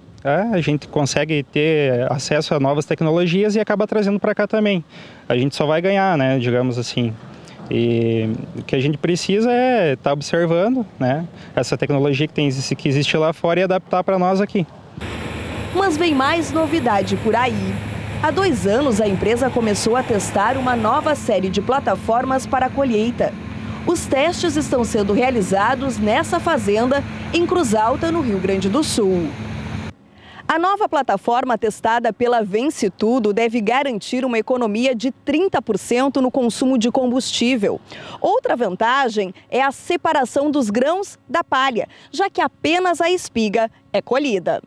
a gente consegue ter acesso a novas tecnologias e acaba trazendo para cá também. A gente só vai ganhar, né, digamos assim. E o que a gente precisa é estar observando, né, essa tecnologia que existe lá fora e adaptar para nós aqui. Mas vem mais novidade por aí. Há 2 anos, a empresa começou a testar uma nova série de plataformas para a colheita. Os testes estão sendo realizados nessa fazenda, em Cruz Alta, no Rio Grande do Sul. A nova plataforma testada pela Vence Tudo deve garantir uma economia de 30% no consumo de combustível. Outra vantagem é a separação dos grãos da palha, já que apenas a espiga é colhida.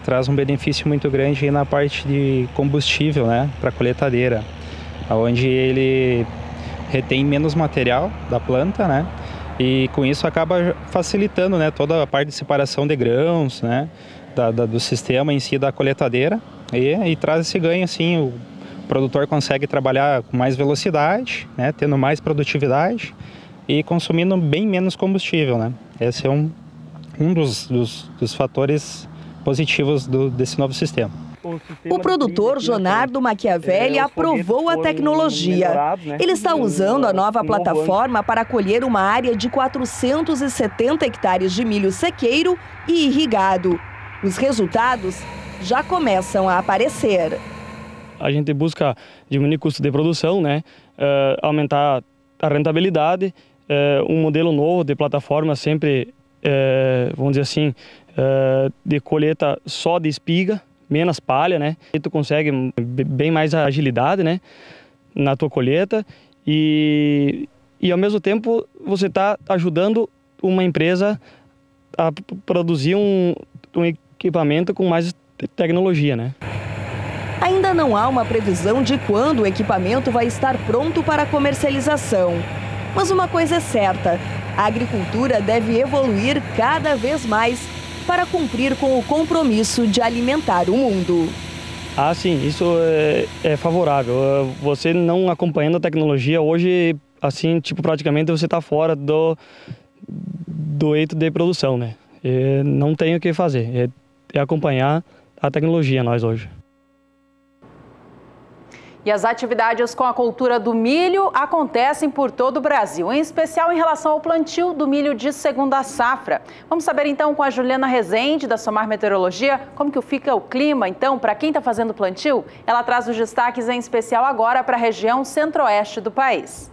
Traz um benefício muito grande na parte de combustível, né, para a colheitadeira, onde ele retém menos material da planta, né, e com isso acaba facilitando, né, toda a parte de separação de grãos, né, do sistema em si da colheitadeira e traz esse ganho, assim, o produtor consegue trabalhar com mais velocidade, né, tendo mais produtividade e consumindo bem menos combustível, né. Esse é um dos fatores positivos desse novo sistema. O produtor Jonardo Machiavelli aprovou a tecnologia. Ele está usando a nova plataforma para colher uma área de 470 hectares de milho sequeiro e irrigado. Os resultados já começam a aparecer. A gente busca diminuir o custo de produção, né? Aumentar a rentabilidade, um modelo novo de plataforma sempre, vamos dizer assim, de colheita só de espiga, menos palha, né? E tu consegue bem mais agilidade, né, na tua colheita e ao mesmo tempo você está ajudando uma empresa a produzir um equipamento com mais tecnologia, né? Ainda não há uma previsão de quando o equipamento vai estar pronto para comercialização. Mas uma coisa é certa, a agricultura deve evoluir cada vez mais para cumprir com o compromisso de alimentar o mundo. Ah, sim, isso é favorável. Você não acompanhando a tecnologia, hoje, assim, tipo, praticamente você está fora do eixo de produção, né? Não tem o que fazer, é acompanhar a tecnologia nós hoje. E as atividades com a cultura do milho acontecem por todo o Brasil, em especial em relação ao plantio do milho de segunda safra. Vamos saber então com a Juliana Rezende, da Somar Meteorologia, como que fica o clima então para quem está fazendo plantio. Ela traz os destaques em especial agora para a região centro-oeste do país.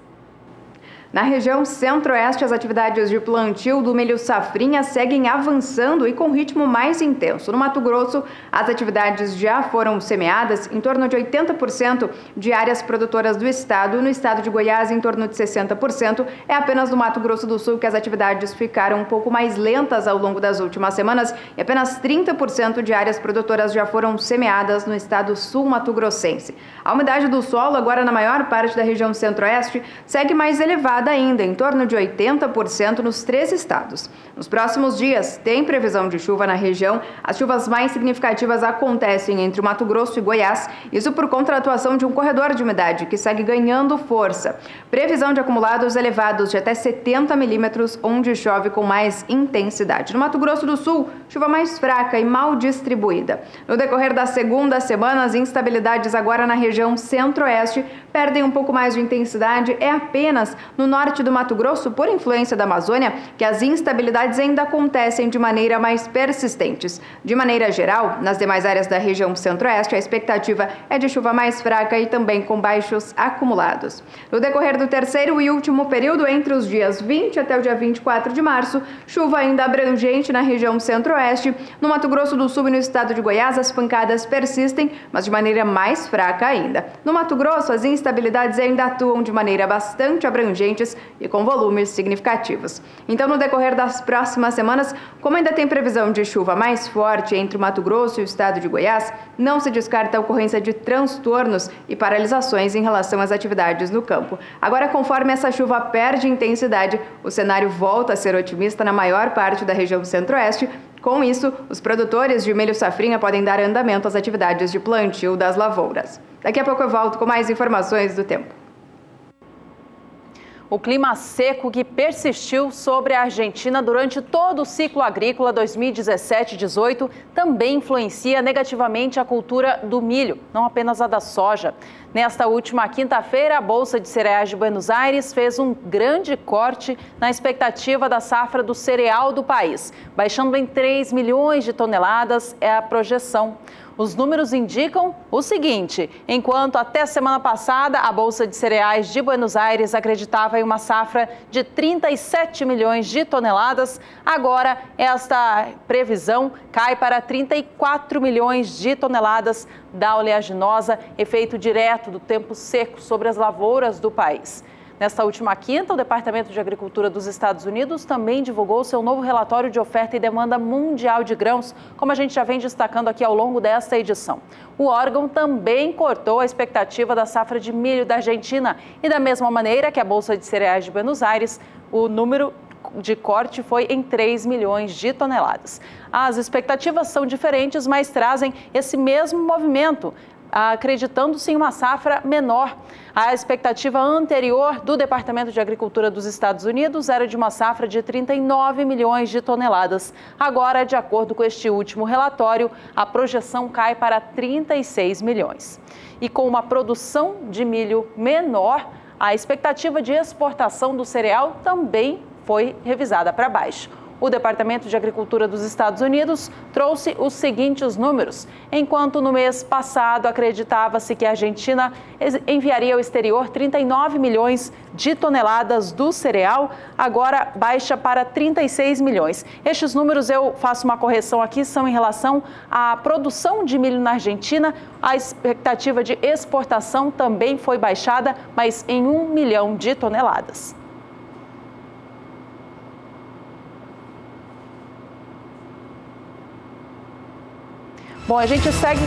Na região centro-oeste, as atividades de plantio do milho safrinha seguem avançando e com ritmo mais intenso. No Mato Grosso, as atividades já foram semeadas em torno de 80% de áreas produtoras do estado. No estado de Goiás, em torno de 60%. É apenas no Mato Grosso do Sul que as atividades ficaram um pouco mais lentas ao longo das últimas semanas e apenas 30% de áreas produtoras já foram semeadas no estado sul-mato-grossense. A umidade do solo, agora na maior parte da região centro-oeste, segue mais elevada ainda, em torno de 80% nos 3 estados. Nos próximos dias, tem previsão de chuva na região. As chuvas mais significativas acontecem entre o Mato Grosso e Goiás, isso por conta da atuação de um corredor de umidade que segue ganhando força. Previsão de acumulados elevados de até 70 milímetros, onde chove com mais intensidade. No Mato Grosso do Sul, chuva mais fraca e mal distribuída. No decorrer da segunda semana, as instabilidades agora na região centro-oeste perdem um pouco mais de intensidade. É apenas no norte do Mato Grosso, por influência da Amazônia, que as instabilidades ainda acontecem de maneira mais persistentes. De maneira geral, nas demais áreas da região centro-oeste, a expectativa é de chuva mais fraca e também com baixos acumulados. No decorrer do terceiro e último período, entre os dias 20 até o dia 24 de março, chuva ainda abrangente na região centro-oeste. No Mato Grosso do Sul e no estado de Goiás, as pancadas persistem, mas de maneira mais fraca ainda. No Mato Grosso, as instabilidades ainda atuam de maneira bastante abrangente e com volumes significativos. Então, no decorrer das próximas semanas, como ainda tem previsão de chuva mais forte entre o Mato Grosso e o estado de Goiás, não se descarta a ocorrência de transtornos e paralisações em relação às atividades no campo. Agora, conforme essa chuva perde intensidade, o cenário volta a ser otimista na maior parte da região centro-oeste. Com isso, os produtores de milho safrinha podem dar andamento às atividades de plantio das lavouras. Daqui a pouco eu volto com mais informações do tempo. O clima seco que persistiu sobre a Argentina durante todo o ciclo agrícola 2017-18 também influencia negativamente a cultura do milho, não apenas a da soja. Nesta última quinta-feira, a Bolsa de Cereais de Buenos Aires fez um grande corte na expectativa da safra do cereal do país, baixando em 3 milhões de toneladas é a projeção. Os números indicam o seguinte: enquanto até semana passada a Bolsa de Cereais de Buenos Aires acreditava em uma safra de 37 milhões de toneladas, agora esta previsão cai para 34 milhões de toneladas da oleaginosa, efeito direto do tempo seco sobre as lavouras do país. Nesta última quinta, o Departamento de Agricultura dos Estados Unidos também divulgou seu novo relatório de oferta e demanda mundial de grãos, como a gente já vem destacando aqui ao longo desta edição. O órgão também cortou a expectativa da safra de milho da Argentina e, da mesma maneira que a Bolsa de Cereais de Buenos Aires, o número de corte foi em 3 milhões de toneladas. As expectativas são diferentes, mas trazem esse mesmo movimento, acreditando-se em uma safra menor. A expectativa anterior do Departamento de Agricultura dos Estados Unidos era de uma safra de 39 milhões de toneladas. Agora, de acordo com este último relatório, a projeção cai para 36 milhões. E com uma produção de milho menor, a expectativa de exportação do cereal também foi revisada para baixo. O Departamento de Agricultura dos Estados Unidos trouxe os seguintes números. Enquanto no mês passado acreditava-se que a Argentina enviaria ao exterior 39 milhões de toneladas do cereal, agora baixa para 36 milhões. Estes números, eu faço uma correção aqui, são em relação à produção de milho na Argentina. A expectativa de exportação também foi baixada, mas em 1 milhão de toneladas. Bom, a gente segue.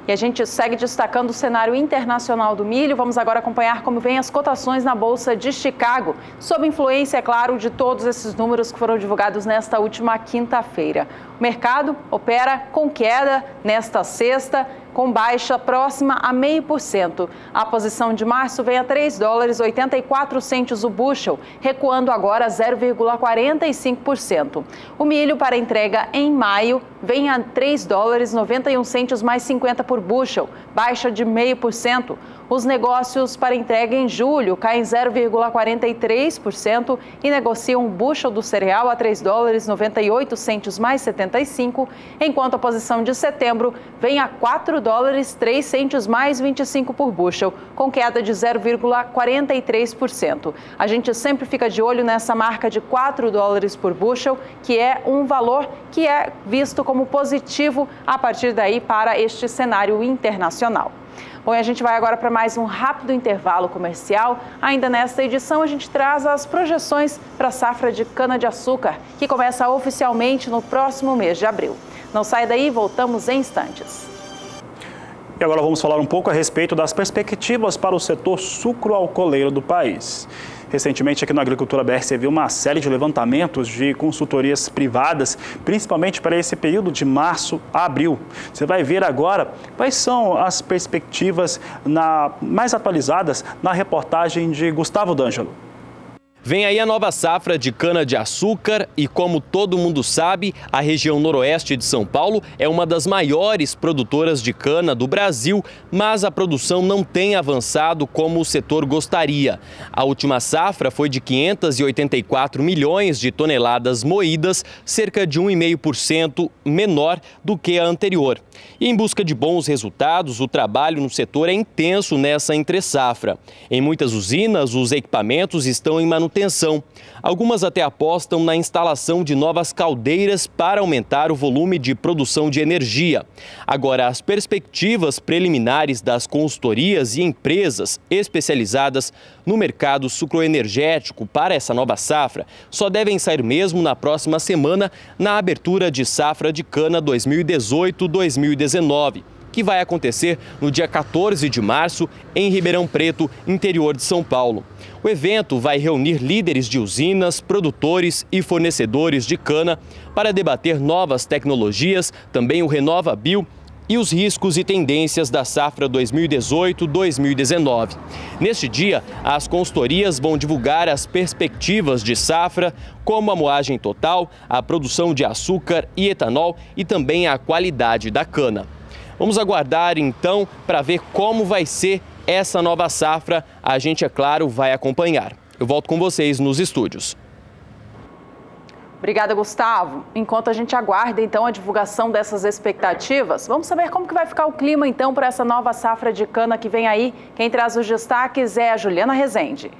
E a gente segue destacando o cenário internacional do milho. Vamos agora acompanhar como vêm as cotações na Bolsa de Chicago, sob influência, é claro, de todos esses números que foram divulgados nesta última quinta-feira. O mercado opera com queda nesta sexta, com baixa próxima a 0,5%. A posição de março vem a $3,84 o bushel, recuando agora 0,45%. O milho para entrega em maio vem a $3,91 mais 50 por bushel, baixa de 0,5%. Os negócios para entrega em julho caem 0,43% e negociam um bushel do cereal a $3,98 mais 75, enquanto a posição de setembro vem a $4,03 mais 25 por bushel, com queda de 0,43%. A gente sempre fica de olho nessa marca de $4 por bushel, que é um valor que é visto como positivo a partir daí para este cenário internacional. Bom, e a gente vai agora para mais um rápido intervalo comercial. Ainda nesta edição, a gente traz as projeções para a safra de cana-de-açúcar, que começa oficialmente no próximo mês de abril. Não saia daí, voltamos em instantes. E agora vamos falar um pouco a respeito das perspectivas para o setor sucroalcooleiro do país. Recentemente, aqui no Agricultura BR, você viu uma série de levantamentos de consultorias privadas, principalmente para esse período de março a abril. Você vai ver agora quais são as perspectivas mais atualizadas na reportagem de Gustavo D'Angelo. Vem aí a nova safra de cana-de-açúcar e, como todo mundo sabe, a região noroeste de São Paulo é uma das maiores produtoras de cana do Brasil, mas a produção não tem avançado como o setor gostaria. A última safra foi de 584 milhões de toneladas moídas, cerca de 1,5% menor do que a anterior. E em busca de bons resultados, o trabalho no setor é intenso nessa entre-safra. Em muitas usinas, os equipamentos estão em manutenção. Algumas até apostam na instalação de novas caldeiras para aumentar o volume de produção de energia. Agora, as perspectivas preliminares das consultorias e empresas especializadas no mercado sucroenergético para essa nova safra só devem sair mesmo na próxima semana, na abertura de safra de cana 2018-2019. que vai acontecer no dia 14 de março em Ribeirão Preto, interior de São Paulo. O evento vai reunir líderes de usinas, produtores e fornecedores de cana para debater novas tecnologias, também o RenovaBio, e os riscos e tendências da safra 2018-2019. Neste dia, as consultorias vão divulgar as perspectivas de safra, como a moagem total, a produção de açúcar e etanol e também a qualidade da cana. Vamos aguardar então para ver como vai ser essa nova safra. A gente, é claro, vai acompanhar. Eu volto com vocês nos estúdios. Obrigada, Gustavo. Enquanto a gente aguarda, então, a divulgação dessas expectativas, vamos saber como que vai ficar o clima, então, para essa nova safra de cana que vem aí. Quem traz os destaques é a Juliana Rezende.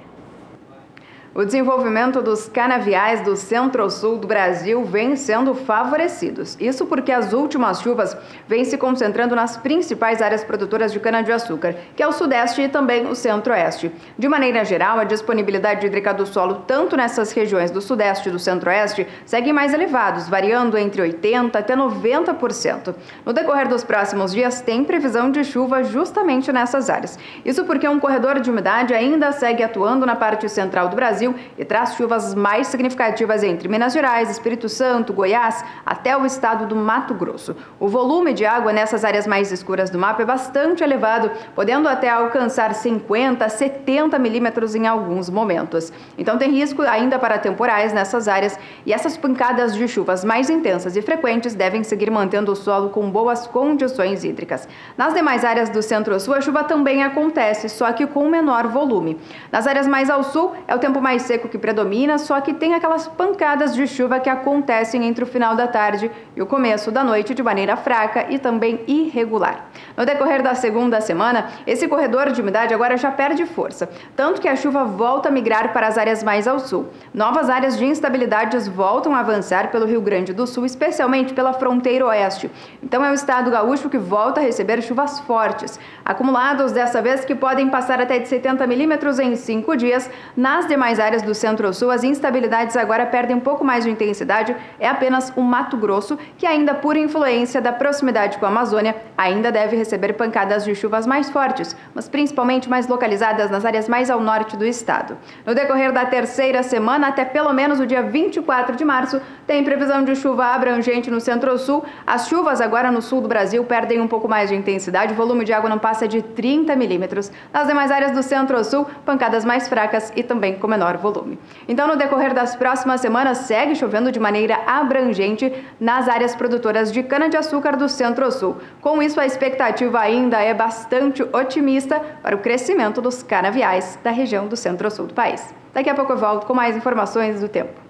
O desenvolvimento dos canaviais do centro-sul do Brasil vem sendo favorecidos. Isso porque as últimas chuvas vêm se concentrando nas principais áreas produtoras de cana-de-açúcar, que é o sudeste e também o centro-oeste. De maneira geral, a disponibilidade hídrica do solo, tanto nessas regiões do sudeste e do centro-oeste, seguem mais elevados, variando entre 80% até 90%. No decorrer dos próximos dias, tem previsão de chuva justamente nessas áreas. Isso porque um corredor de umidade ainda segue atuando na parte central do Brasil e traz chuvas mais significativas entre Minas Gerais, Espírito Santo, Goiás, até o estado do Mato Grosso. O volume de água nessas áreas mais escuras do mapa é bastante elevado, podendo até alcançar 50 a 70 milímetros em alguns momentos. Então tem risco ainda para temporais nessas áreas e essas pancadas de chuvas mais intensas e frequentes devem seguir mantendo o solo com boas condições hídricas. Nas demais áreas do centro-sul, a chuva também acontece, só que com menor volume. Nas áreas mais ao sul, é o tempo mais seco que predomina, só que tem aquelas pancadas de chuva que acontecem entre o final da tarde e o começo da noite de maneira fraca e também irregular. No decorrer da segunda semana, esse corredor de umidade agora já perde força, tanto que a chuva volta a migrar para as áreas mais ao sul. Novas áreas de instabilidades voltam a avançar pelo Rio Grande do Sul, especialmente pela fronteira oeste. Então é o estado gaúcho que volta a receber chuvas fortes, acumulados dessa vez que podem passar até de 70 milímetros em 5 dias. Nas demais áreas do centro-sul, as instabilidades agora perdem um pouco mais de intensidade, é apenas o Mato Grosso, que ainda por influência da proximidade com a Amazônia, ainda deve receber pancadas de chuvas mais fortes, mas principalmente mais localizadas nas áreas mais ao norte do estado. No decorrer da terceira semana, até pelo menos o dia 24 de março, tem previsão de chuva abrangente no centro-sul. As chuvas agora no sul do Brasil perdem um pouco mais de intensidade, o volume de água não passa de 30 milímetros. Nas demais áreas do centro-sul, pancadas mais fracas e também com menor volume. Então, no decorrer das próximas semanas, segue chovendo de maneira abrangente nas áreas produtoras de cana-de-açúcar do Centro-Sul. Com isso, a expectativa ainda é bastante otimista para o crescimento dos canaviais da região do Centro-Sul do país. Daqui a pouco eu volto com mais informações do tempo.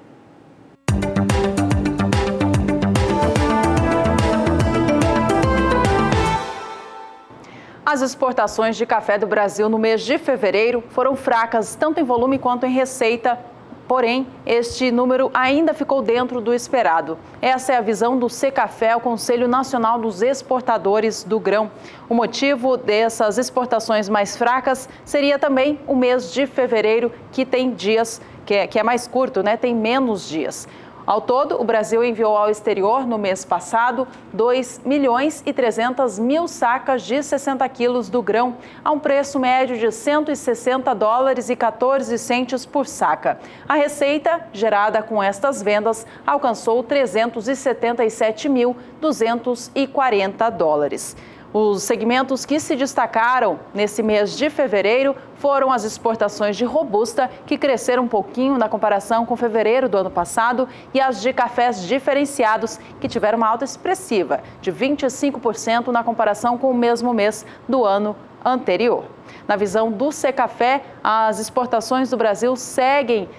As exportações de café do Brasil no mês de fevereiro foram fracas, tanto em volume quanto em receita. Porém, este número ainda ficou dentro do esperado. Essa é a visão do Secafé, o Conselho Nacional dos Exportadores do Grão. O motivo dessas exportações mais fracas seria também o mês de fevereiro, que tem dias, que é mais curto, né? Tem menos dias. Ao todo, o Brasil enviou ao exterior, no mês passado, 2.300.000 sacas de 60 quilos do grão, a um preço médio de $160,14 por saca. A receita gerada com estas vendas alcançou $377.240. Os segmentos que se destacaram nesse mês de fevereiro foram as exportações de robusta, que cresceram um pouquinho na comparação com fevereiro do ano passado, e as de cafés diferenciados, que tiveram uma alta expressiva de 25% na comparação com o mesmo mês do ano anterior. Na visão do Secafé, as exportações do Brasil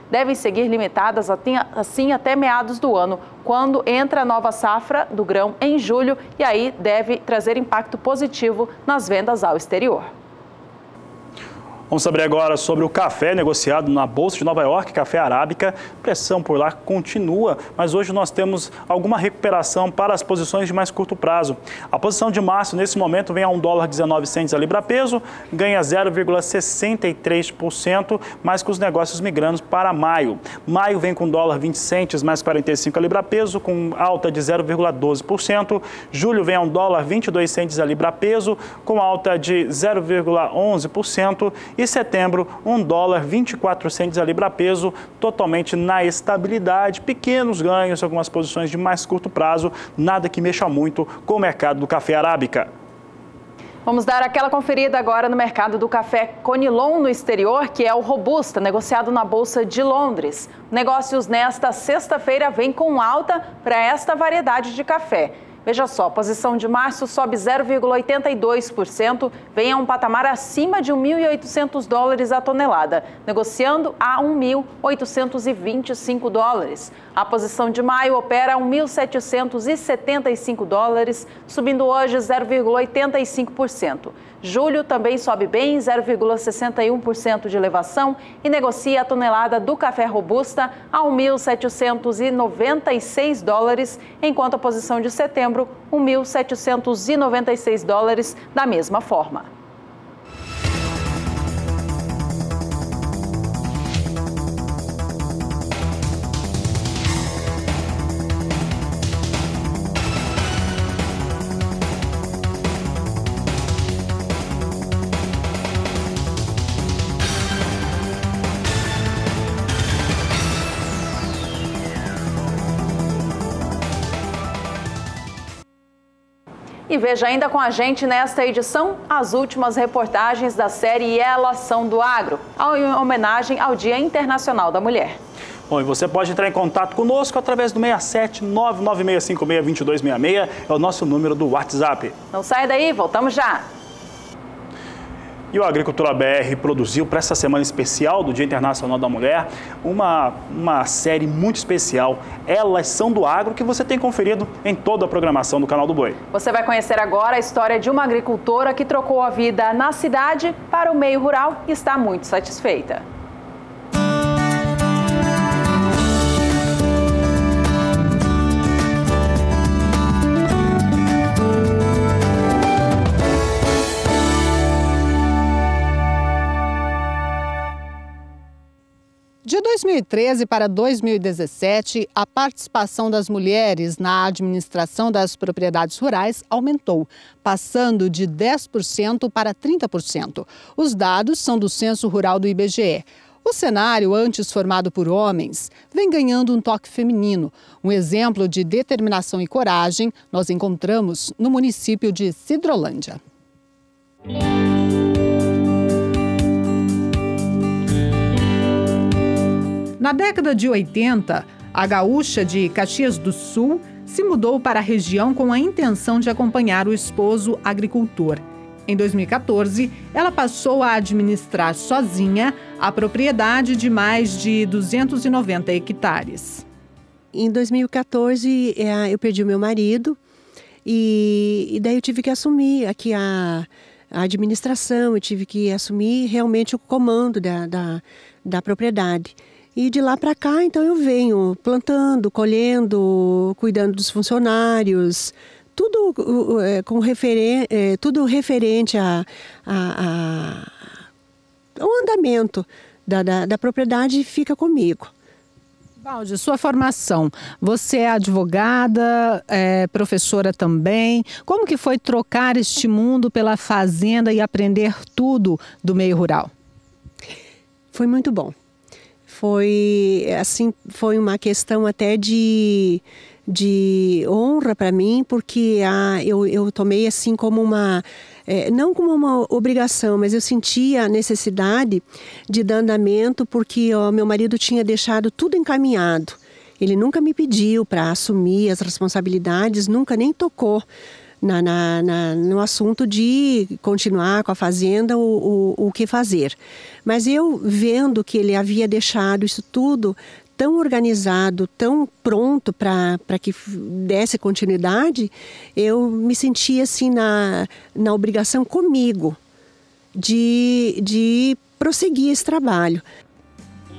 devem seguir limitadas assim até meados do ano, quando entra a nova safra do grão em julho, e aí deve trazer impacto positivo nas vendas ao exterior. Vamos saber agora sobre o café negociado na Bolsa de Nova York, café arábica. A pressão por lá continua, mas hoje nós temos alguma recuperação para as posições de mais curto prazo. A posição de março, nesse momento, vem a $1,19 a libra-peso, ganha 0,63%, mais que os negócios migrando para maio. Maio vem com $1,20 mais 45 a libra-peso, com alta de 0,12%. Julho vem a $1,22 a libra-peso, com alta de 0,11%. E setembro, $1,24 a libra-peso, totalmente na estabilidade, pequenos ganhos, algumas posições de mais curto prazo, nada que mexa muito com o mercado do café arábica. Vamos dar aquela conferida agora no mercado do café Conilon no exterior, que é o Robusta, negociado na Bolsa de Londres. Negócios nesta sexta-feira vêm com alta para esta variedade de café. Veja só, a posição de março sobe 0,82%, vem a um patamar acima de $1.800 a tonelada, negociando a $1.825. A posição de maio opera a $1.775, subindo hoje 0,85%. Julho também sobe bem, 0,61% de elevação e negocia a tonelada do café Robusta a $1.796, enquanto a posição de setembro, $1.796 da mesma forma. E veja ainda com a gente nesta edição as últimas reportagens da série Elas São do Agro, em homenagem ao Dia Internacional da Mulher. Bom, e você pode entrar em contato conosco através do 67 99656 2266, é o nosso número do WhatsApp. Não sai daí, voltamos já! E o Agricultura BR produziu para essa semana especial do Dia Internacional da Mulher uma série muito especial, Elas São do Agro, que você tem conferido em toda a programação do Canal do Boi. Você vai conhecer agora a história de uma agricultora que trocou a vida na cidade para o meio rural e está muito satisfeita. De 2013 para 2017, a participação das mulheres na administração das propriedades rurais aumentou, passando de 10% para 30%. Os dados são do Censo Rural do IBGE. O cenário, antes formado por homens, vem ganhando um toque feminino. Um exemplo de determinação e coragem nós encontramos no município de Sidrolândia. Na década de 80, a gaúcha de Caxias do Sul se mudou para a região com a intenção de acompanhar o esposo agricultor. Em 2014, ela passou a administrar sozinha a propriedade de mais de 290 hectares. Em 2014, eu perdi o meu marido e daí eu tive que assumir aqui a administração, eu tive que assumir realmente o comando da propriedade. E de lá para cá, então, eu venho plantando, colhendo, cuidando dos funcionários, tudo, tudo referente ao andamento da propriedade fica comigo. Valde, sua formação, você é advogada, professora também. Como que foi trocar este mundo pela fazenda e aprender tudo do meio rural? Foi muito bom. Foi uma questão até de honra para mim, porque eu tomei assim como não como uma obrigação, mas eu sentia a necessidade de dar andamento, porque meu marido tinha deixado tudo encaminhado. Ele nunca me pediu para assumir as responsabilidades, nunca nem tocou no assunto de continuar com a fazenda, o que fazer. Mas eu, vendo que ele havia deixado isso tudo tão organizado, tão pronto para que desse continuidade, eu me sentia assim na obrigação comigo de prosseguir esse trabalho.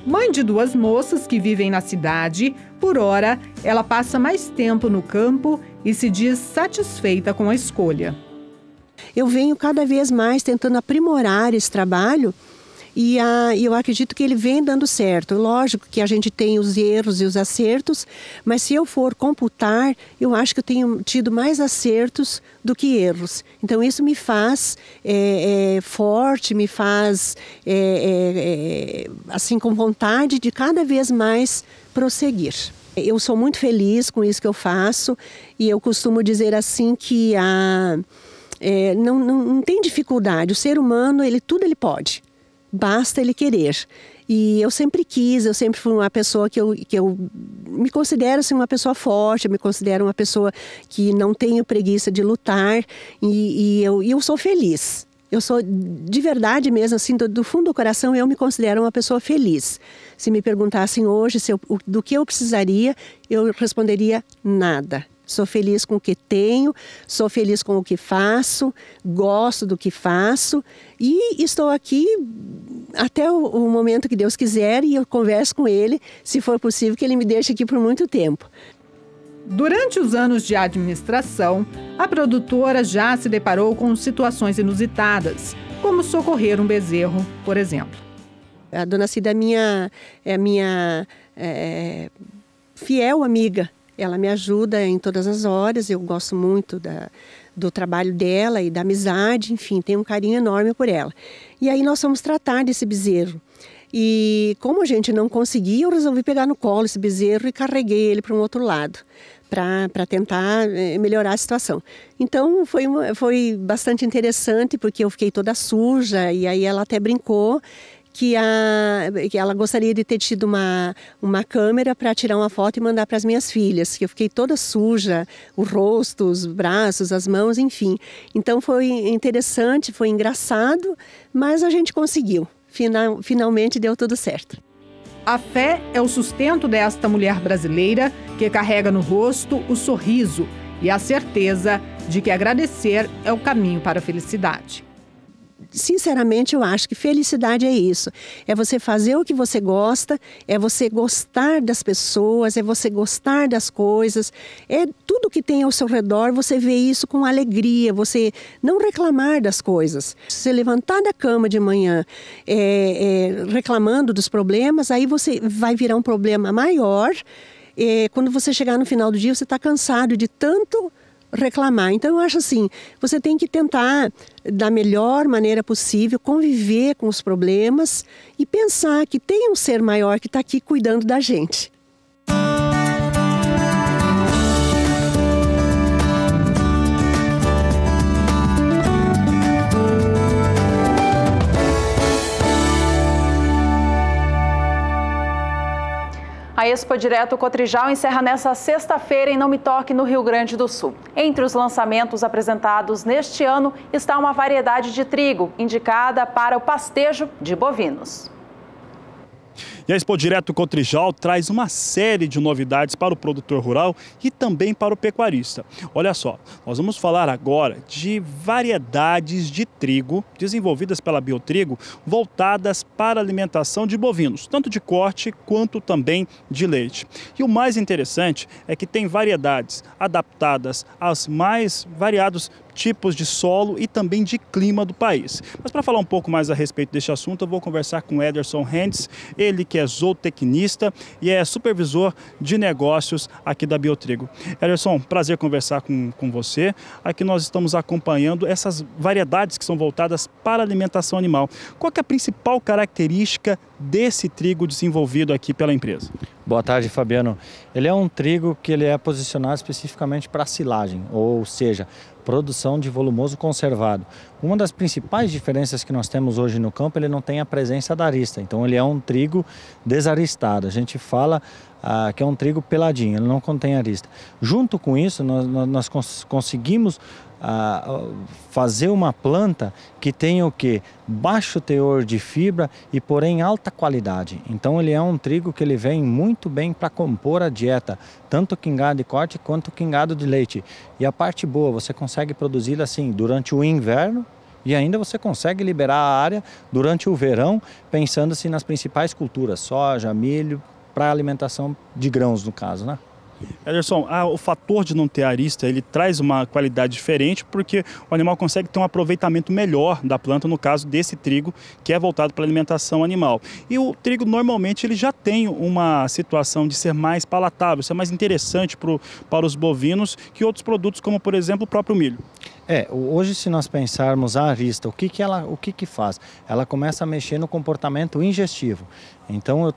Mãe de 2 moças que vivem na cidade, por hora, ela passa mais tempo no campo e se diz satisfeita com a escolha. Eu venho cada vez mais tentando aprimorar esse trabalho e eu acredito que ele vem dando certo. Lógico que a gente tem os erros e os acertos, mas se eu for computar, eu acho que eu tenho tido mais acertos do que erros. Então isso me faz forte, me faz assim com vontade de cada vez mais prosseguir. Eu sou muito feliz com isso que eu faço e eu costumo dizer assim que não tem dificuldade. O ser humano, tudo ele pode. Basta ele querer. E eu sempre quis, eu sempre fui uma pessoa que eu me considero assim, uma pessoa forte, eu me considero uma pessoa que não tenho preguiça de lutar e eu sou feliz. Eu sou, de verdade mesmo, assim, do fundo do coração, eu me considero uma pessoa feliz. Se me perguntassem hoje do que eu precisaria, eu responderia nada. Sou feliz com o que tenho, sou feliz com o que faço, gosto do que faço e estou aqui até o momento que Deus quiser e eu converso com Ele, se for possível, que Ele me deixe aqui por muito tempo. Durante os anos de administração, a produtora já se deparou com situações inusitadas, como socorrer um bezerro, por exemplo. A dona Cida é minha fiel amiga. Ela me ajuda em todas as horas, eu gosto muito do trabalho dela e da amizade, enfim, tenho um carinho enorme por ela. E aí nós fomos tratar desse bezerro. E como a gente não conseguia, eu resolvi pegar no colo esse bezerro e carreguei ele para um outro lado, para tentar melhorar a situação. Então foi bastante interessante, porque eu fiquei toda suja, e aí ela até brincou que ela gostaria de ter tido uma câmera para tirar uma foto e mandar para as minhas filhas, que eu fiquei toda suja, o rosto, os braços, as mãos, enfim. Então foi interessante, foi engraçado, mas a gente conseguiu. Finalmente deu tudo certo. A fé é o sustento desta mulher brasileira que carrega no rosto o sorriso e a certeza de que agradecer é o caminho para a felicidade. Sinceramente, eu acho que felicidade é isso. É você fazer o que você gosta, é você gostar das pessoas, é você gostar das coisas. É tudo que tem ao seu redor, você vê isso com alegria, você não reclamar das coisas. Se você levantar da cama de manhã reclamando dos problemas, aí você vai virar um problema maior. Quando você chegar no final do dia, você está cansado de tanto reclamar. Então eu acho assim, você tem que tentar da melhor maneira possível conviver com os problemas e pensar que tem um ser maior que está aqui cuidando da gente. A Expo Direto Cotrijal encerra nesta sexta-feira em Não Me Toque, no Rio Grande do Sul. Entre os lançamentos apresentados neste ano está uma variedade de trigo, indicada para o pastejo de bovinos. E a Expo Direto Cotrijal traz uma série de novidades para o produtor rural e também para o pecuarista. Olha só, nós vamos falar agora de variedades de trigo desenvolvidas pela Biotrigo voltadas para a alimentação de bovinos, tanto de corte quanto também de leite. E o mais interessante é que tem variedades adaptadas aos mais variados tipos de solo e também de clima do país. Mas para falar um pouco mais a respeito deste assunto, eu vou conversar com Ederson Hendes, ele que é zootecnista e é supervisor de negócios aqui da Biotrigo. Ederson, prazer conversar com você. Aqui nós estamos acompanhando essas variedades que são voltadas para a alimentação animal. Qual que é a principal característica desse trigo desenvolvido aqui pela empresa? Boa tarde, Fabiano. Ele é um trigo que ele é posicionado especificamente para silagem, ou seja, produção de volumoso conservado. Uma das principais diferenças que nós temos hoje no campo, ele não tem a presença da arista, então ele é um trigo desaristado. A gente fala que é um trigo peladinho, ele não contém arista. Junto com isso, nós conseguimos fazer uma planta que tenha o quê? Baixo teor de fibra e porém alta qualidade. Então ele é um trigo que ele vem muito bem para compor a dieta, tanto quingado de corte quanto quingado de leite. E a parte boa, você consegue produzi-lo assim durante o inverno E ainda você consegue liberar a área durante o verão, pensando-se nas principais culturas, soja, milho, para alimentação de grãos, no caso, né? Ederson, o fator de não ter arista, ele traz uma qualidade diferente porque o animal consegue ter um aproveitamento melhor da planta, no caso desse trigo, que é voltado para a alimentação animal. E o trigo, normalmente, ele já tem uma situação de ser mais palatável, ser mais interessante para os bovinos que outros produtos, como, por exemplo, o próprio milho. Hoje, se nós pensarmos a arista, o que faz? Ela começa a mexer no comportamento ingestivo. Então, eu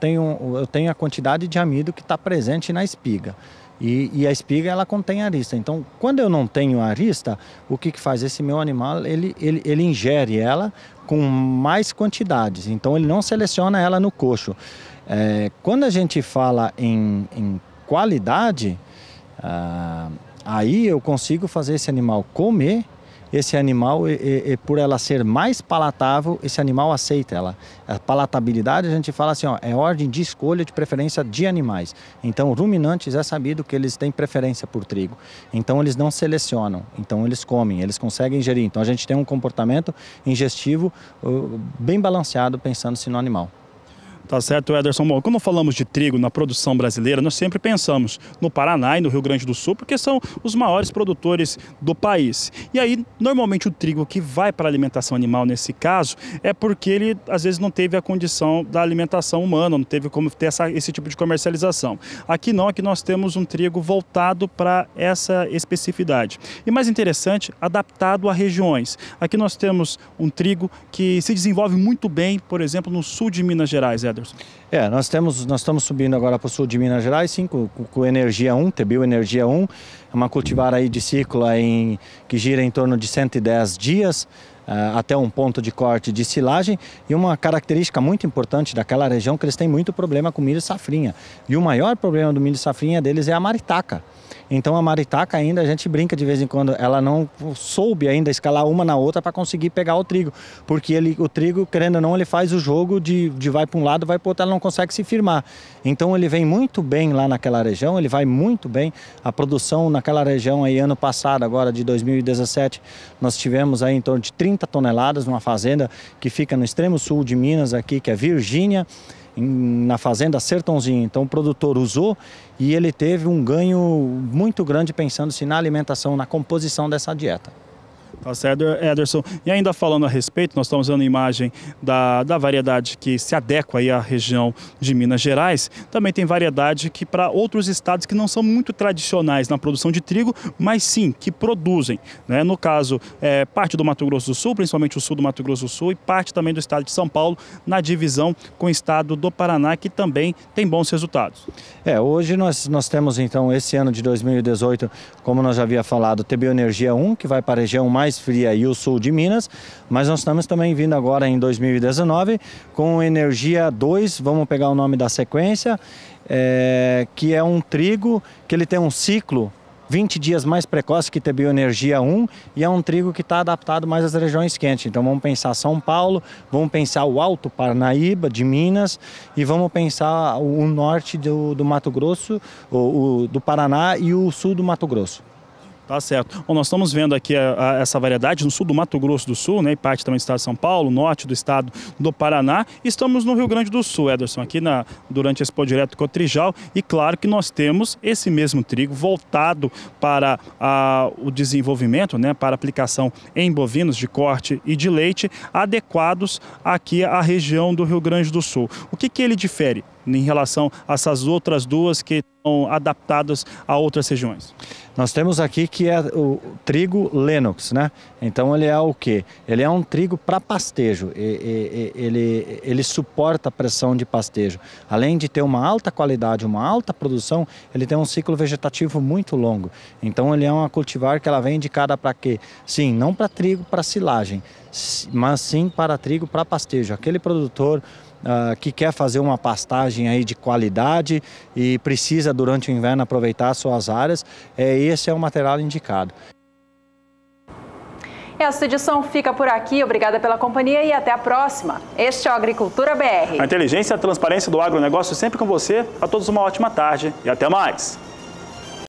tenho a quantidade de amido que está presente na espiga. E a espiga, ela contém arista. Então, quando eu não tenho arista, o que faz? Esse meu animal, ele ingere ela com mais quantidades. Então, ele não seleciona ela no coxo. Quando a gente fala em qualidade, aí eu consigo fazer esse animal comer. Esse animal, por ela ser mais palatável, esse animal aceita ela. A palatabilidade, a gente fala assim, é ordem de escolha de preferência de animais. Então, ruminantes é sabido que eles têm preferência por trigo. Então, eles não selecionam. Então, eles comem, eles conseguem ingerir. Então, a gente tem um comportamento ingestivo bem balanceado, pensando-se no animal. Tá certo, Ederson. Bom, quando falamos de trigo na produção brasileira, nós sempre pensamos no Paraná e no Rio Grande do Sul, porque são os maiores produtores do país. E aí, normalmente, o trigo que vai para a alimentação animal, nesse caso, é porque ele, às vezes, não teve a condição da alimentação humana, não teve como ter esse tipo de comercialização. Aqui não, aqui nós temos um trigo voltado para essa especificidade. E mais interessante, adaptado a regiões. Aqui nós temos um trigo que se desenvolve muito bem, por exemplo, no sul de Minas Gerais, Ederson. Nós estamos subindo agora para o sul de Minas Gerais, sim, com Energia 1, TBio Energia 1, é uma cultivar aí de ciclo que gira em torno de 110 dias, até um ponto de corte de silagem, e uma característica muito importante daquela região que eles têm muito problema com milho safrinha. E o maior problema do milho safrinha deles é a maritaca. Então a maritaca ainda, a gente brinca de vez em quando, ela não soube ainda escalar uma na outra para conseguir pegar o trigo. Porque o trigo, querendo ou não, ele faz o jogo de vai para um lado, vai para o outro, ela não consegue se firmar. Então ele vem muito bem lá naquela região, ele vai muito bem. A produção naquela região aí, ano passado, agora de 2017, nós tivemos aí em torno de 30 toneladas numa fazenda que fica no extremo sul de Minas aqui, que é Virgínia, na fazenda Sertãozinho. Então o produtor usou e ele teve um ganho muito grande pensando-se na alimentação, na composição dessa dieta. Tá certo, Ederson. E ainda falando a respeito, nós estamos usando a imagem da variedade que se adequa aí à região de Minas Gerais. Também tem variedade que para outros estados que não são muito tradicionais na produção de trigo, mas sim, que produzem, né? No caso, parte do Mato Grosso do Sul, principalmente o sul do Mato Grosso do Sul, e parte também do estado de São Paulo, na divisão com o estado do Paraná, que também tem bons resultados. Hoje nós temos então esse ano de 2018, como nós já havia falado, TBio Energia 1, que vai para a região mais fria e o sul de Minas, mas nós estamos também vindo agora em 2019 com Energia 2, vamos pegar o nome da sequência, que é um trigo que ele tem um ciclo 20 dias mais precoce que TBio Energia 1 e é um trigo que está adaptado mais às regiões quentes. Então vamos pensar São Paulo, vamos pensar o Alto Parnaíba de Minas e vamos pensar o norte do Mato Grosso, do Paraná e o sul do Mato Grosso. Tá certo. Bom, nós estamos vendo aqui essa variedade no sul do Mato Grosso do Sul, né, e parte também do estado de São Paulo, norte do estado do Paraná. Estamos no Rio Grande do Sul, Ederson, aqui durante esse Expo Direto Cotrijal. E claro que nós temos esse mesmo trigo voltado para o desenvolvimento, né, para aplicação em bovinos de corte e de leite, adequados aqui à região do Rio Grande do Sul. O que ele difere em relação a essas outras duas que estão adaptadas a outras regiões? Nós temos aqui que é o trigo Lenox, né? Então ele é o quê? Ele é um trigo para pastejo, ele suporta a pressão de pastejo. Além de ter uma alta qualidade, uma alta produção, ele tem um ciclo vegetativo muito longo. Então ele é uma cultivar que ela vem indicada para quê? Sim, não para trigo, para silagem, mas sim para trigo para pastejo. Aquele produtor que quer fazer uma pastagem aí de qualidade e precisa durante o inverno aproveitar suas áreas, esse é o material indicado. Essa edição fica por aqui. Obrigada pela companhia e até a próxima. Este é o Agricultura BR. A inteligência e a transparência do agronegócio sempre com você. A todos uma ótima tarde e até mais.